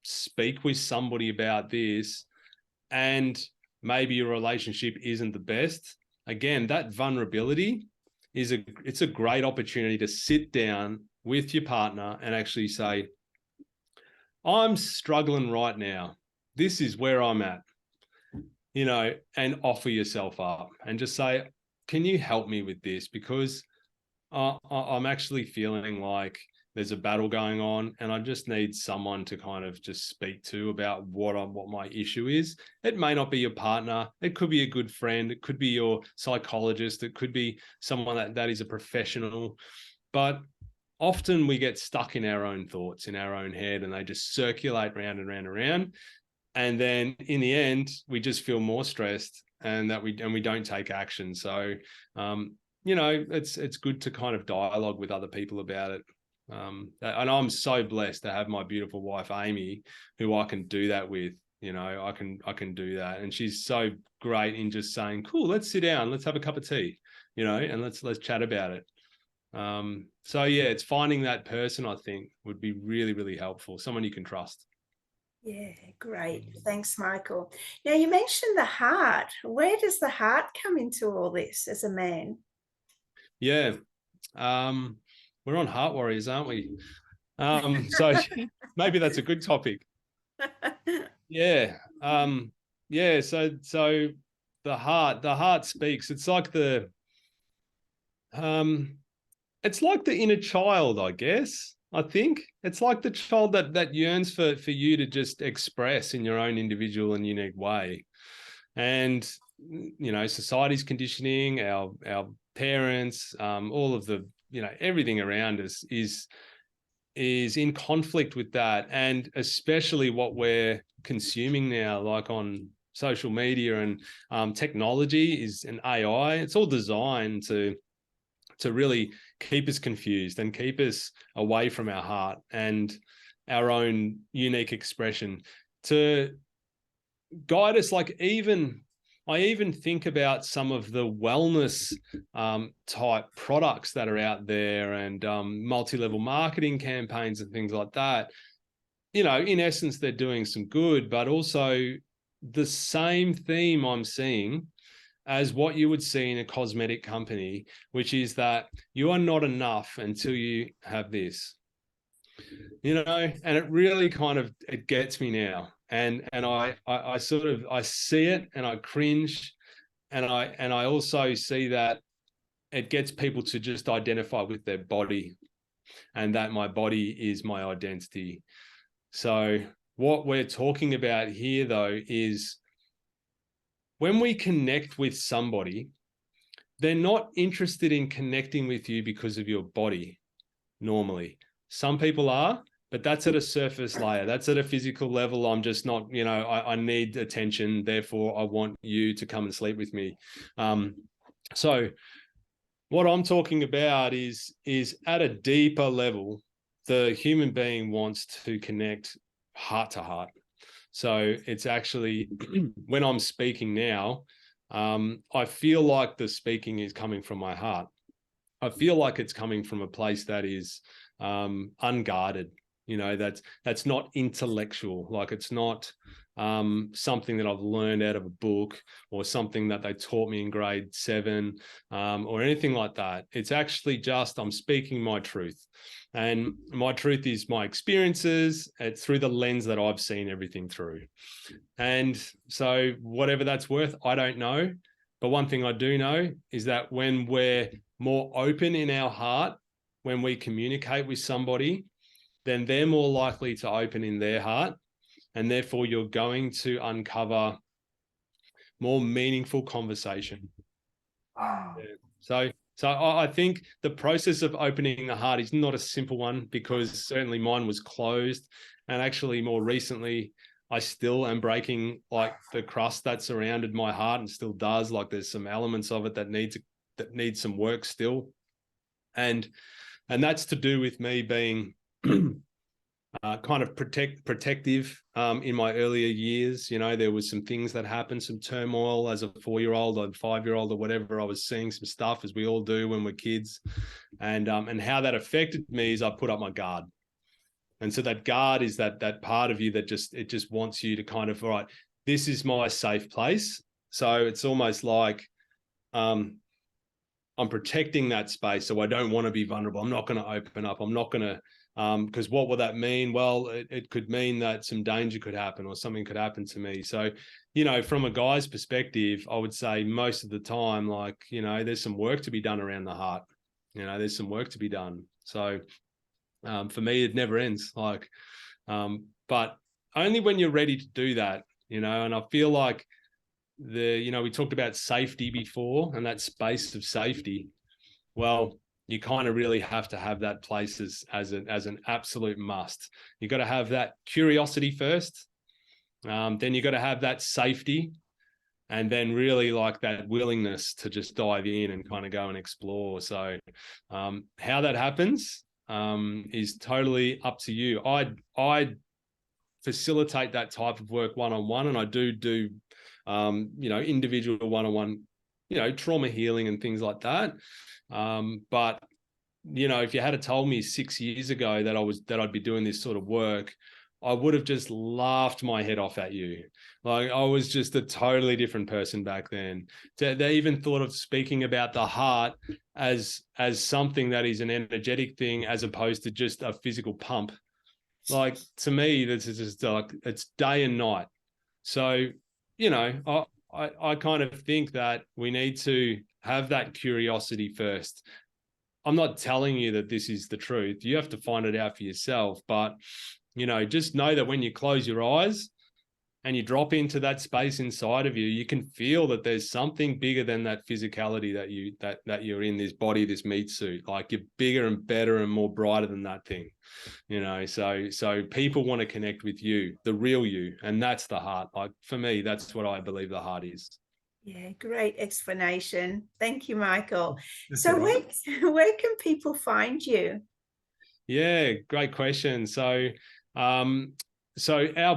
speak with somebody about this and maybe your relationship isn't the best, again, that vulnerability it's a great opportunity to sit down with your partner and actually say, I'm struggling right now. This is where I'm at, and offer yourself up and just say, can you help me with this? Because I'm actually feeling like there's a battle going on and I just need someone to kind of just speak to about what my issue is. It may not be your partner. It could be a good friend. It could be your psychologist. It could be someone that is a professional. But often we get stuck in our own thoughts, in our own head, and they just circulate round and round and round. And then in the end, we just feel more stressed and we don't take action. So, it's good to kind of dialogue with other people about it. And I'm so blessed to have my beautiful wife, Amy, who I can do that with. I can do that. And she's so great in just saying, cool, let's sit down, let's have a cup of tea, and let's chat about it. So yeah, it's finding that person, I think, would be really, really helpful. Someone you can trust. Yeah, great. Thanks, Michael. Now, you mentioned the heart. Where does the heart come into all this as a man? Yeah. We're on Heart Warriors, aren't we? So maybe that's a good topic. Yeah. Yeah. So the heart speaks. It's like it's like the inner child, I guess. I think it's like the child that yearns for you to just express in your own individual and unique way. And society's conditioning, our parents, all of the everything around us is in conflict with that, and especially what we're consuming now, like on social media and technology is an AI. It's all designed to really keep us confused and keep us away from our heart and our own unique expression, to guide us. Like I even think about some of the wellness type products that are out there and multi-level marketing campaigns and things like that. In essence, they're doing some good, but also the same theme I'm seeing as what you would see in a cosmetic company, which is that you are not enough until you have this, and it really kind of, it gets me now. And I sort of, I see it and I cringe, and I also see that it gets people to just identify with their body, and that my body is my identity. So what we're talking about here, though, is when we connect with somebody, they're not interested in connecting with you because of your body normally. Some people are, but that's at a surface layer. That's at a physical level. I'm just not, I need attention. Therefore, I want you to come and sleep with me. So what I'm talking about is at a deeper level, the human being wants to connect heart to heart. So it's actually, when I'm speaking now, I feel like the speaking is coming from my heart. I feel like it's coming from a place that is unguarded, that's not intellectual. Like it's not something that I've learned out of a book or something that they taught me in grade 7 or anything like that. It's actually just, I'm speaking my truth. And my truth is my experiences. It's through the lens that I've seen everything through. And so whatever that's worth, I don't know. But one thing I do know is that when we're more open in our heart, when we communicate with somebody, then they're more likely to open in their heart. And therefore, you're going to uncover more meaningful conversation. Yeah. So I think the process of opening the heart is not a simple one, because certainly mine was closed. And actually more recently, I still am breaking like the crust that surrounded my heart, and still does. Like there's some elements of it that need some work still. And that's to do with me being kind of protective in my earlier years. You know, there was some things that happened, some turmoil as a 4-year-old or 5-year-old or whatever. I was seeing some stuff, as we all do when we're kids, and how that affected me is I put up my guard. And so that guard is that part of you that just wants you to kind of, all right, this is my safe place. So it's almost like I'm protecting that space. So I don't want to be vulnerable. I'm not going to open up. I'm not going to, because what will that mean? Well, it could mean that some danger could happen or something could happen to me. So, you know, from a guy's perspective, I would say most of the time, like, you know, there's some work to be done around the heart. You know, there's some work to be done. So for me, it never ends. Like, but only when you're ready to do that, you know, and I feel like you know, we talked about safety before and that space of safety. Well, you kind of really have to have that place as an absolute must. You got to have that curiosity first. Then you got to have that safety, and then really like that willingness to just dive in and kind of go and explore. So how that happens is totally up to you. I facilitate that type of work one-on-one, and I do you know, individual one-on-one, you know, trauma healing and things like that. But you know, if you had told me 6 years ago that I'd be doing this sort of work, I would have just laughed my head off at you. Like, I was just a totally different person back then. They even thought of speaking about the heart as something that is an energetic thing as opposed to just a physical pump. Like, to me, this is just like, it's day and night. So, you know, I kind of think that we need to have that curiosity first. I'm not telling you that this is the truth. You have to find it out for yourself. But, you know, just know that when you close your eyes and you drop into that space inside of you, you can feel that there's something bigger than that physicality that you're in, this body, this meat suit. Like, you're bigger and better and more brighter than that thing, you know. So people want to connect with you, the real you, and that's the heart. Like, for me, that's what I believe the heart is. Yeah, great explanation. Thank you, Michael. So where can people find you? Yeah, great question. So our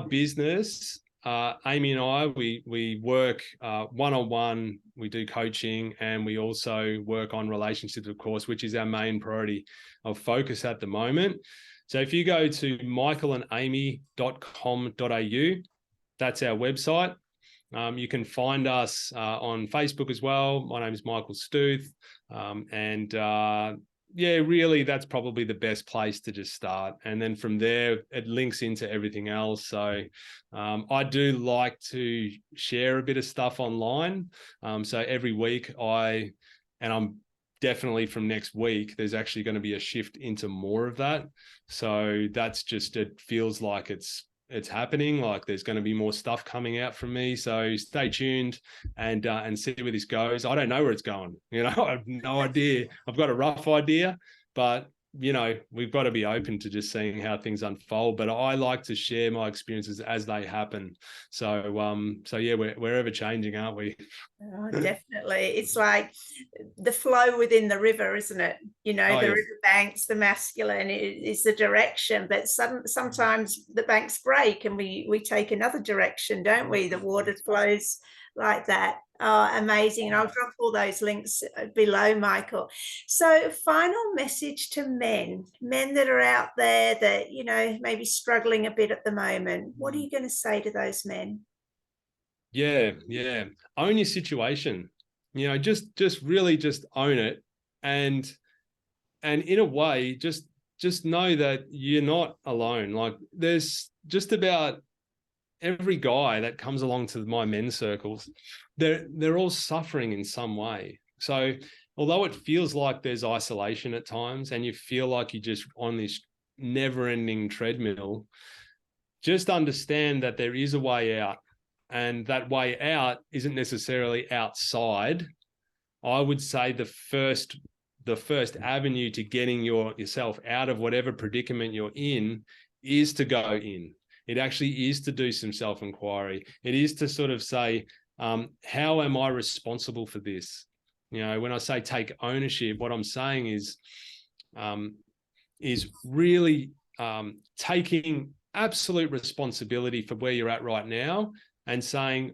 business, Amy and I, we work one-on-one, we do coaching, and we also work on relationships, of course, which is our main priority of focus at the moment. So if you go to michaelandamy.com.au, that's our website. You can find us on Facebook as well. My name is Michael Stuth. Yeah, really, that's probably the best place to just start. And then from there, it links into everything else. So I do like to share a bit of stuff online. So every week I'm definitely from next week, there's actually going to be a shift into more of that. So that's just, it feels like it's happening. Like, there's going to be more stuff coming out from me. So stay tuned and see where this goes. I don't know where it's going. You know, I have no idea. I've got a rough idea, but you know, we've got to be open to just seeing how things unfold. But I like to share my experiences as they happen. So yeah, we're ever changing, aren't we? Oh, definitely. It's like the flow within the river, isn't it? You know, the river banks, the masculine is the direction, but sometimes the banks break and we take another direction, don't we? The water flows like that. Oh, amazing. And I'll drop all those links below, Michael. So final message to men that are out there that, you know, maybe struggling a bit at the moment. What are you going to say to those men? Yeah. Own your situation. You know, just really just own it. And in a way, just know that you're not alone. Like, there's just about every guy that comes along to my men's circles, they're all suffering in some way. So although it feels like there's isolation at times and you feel like you're just on this never-ending treadmill, just understand that there is a way out, and that way out isn't necessarily outside. I would say the first avenue to getting yourself out of whatever predicament you're in is to go in. It actually is to do some self-inquiry. It is to sort of say, how am I responsible for this? You know, when I say take ownership, what I'm saying is really taking absolute responsibility for where you're at right now and saying,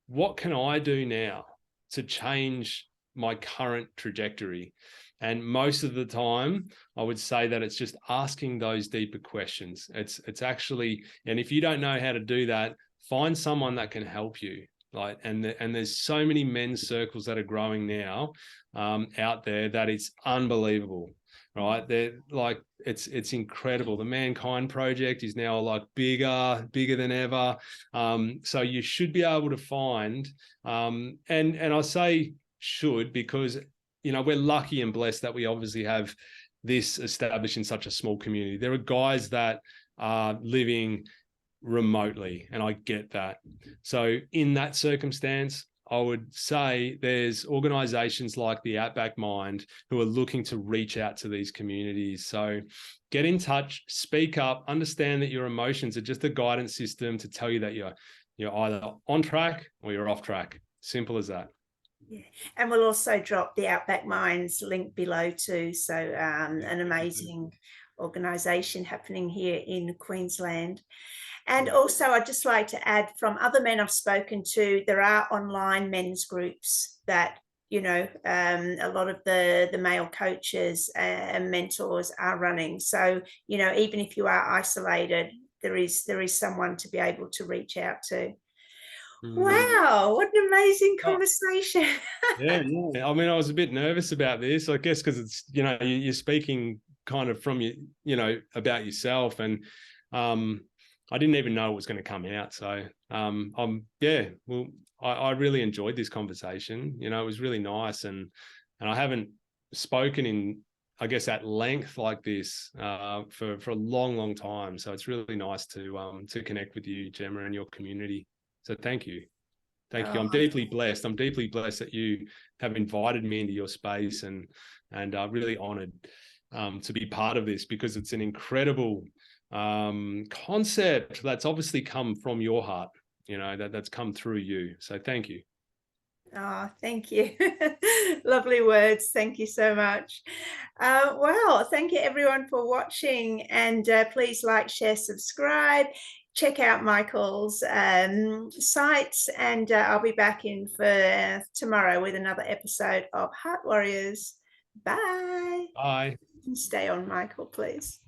what can I do now to change my current trajectory? And most of the time, I would say that it's just asking those deeper questions. It's actually, and if you don't know how to do that, find someone that can help you. Like, and there's so many men's circles that are growing now out there that it's unbelievable, right? They're like, it's incredible. The Mankind Project is now like bigger than ever. So you should be able to find, and I say should because, you know, we're lucky and blessed that we obviously have this established in such a small community. There are guys that are living remotely, and I get that. So in that circumstance, I would say there's organizations like the Outback Mind who are looking to reach out to these communities. So get in touch, speak up, understand that your emotions are just a guidance system to tell you that you're either on track or you're off track. Simple as that. Yeah, and we'll also drop the Outback Minds link below too. So an amazing organisation happening here in Queensland. And also, I'd just like to add, from other men I've spoken to, there are online men's groups that, you know, a lot of the male coaches and mentors are running. So, you know, even if you are isolated, there is someone to be able to reach out to. Wow, what an amazing conversation. Yeah. I mean, I was a bit nervous about this, I guess, because it's, you know, you're speaking kind of from you know, about yourself, and I didn't even know it was going to come out. So I really enjoyed this conversation. You know, it was really nice, and I haven't spoken in, I guess, at length like this for a long time. So it's really nice to connect with you, Gemma, and your community. So thank you. Thank you. I'm deeply blessed. I'm deeply blessed that you have invited me into your space, and really honored to be part of this, because it's an incredible concept that's obviously come from your heart, you know, that's come through you. So thank you. Oh, thank you. Lovely words. Thank you so much. Well, thank you everyone for watching, and please like, share, subscribe. Check out Michael's sites, and I'll be back in for tomorrow with another episode of Heart Warriors. Bye. Bye. Stay on, Michael, please.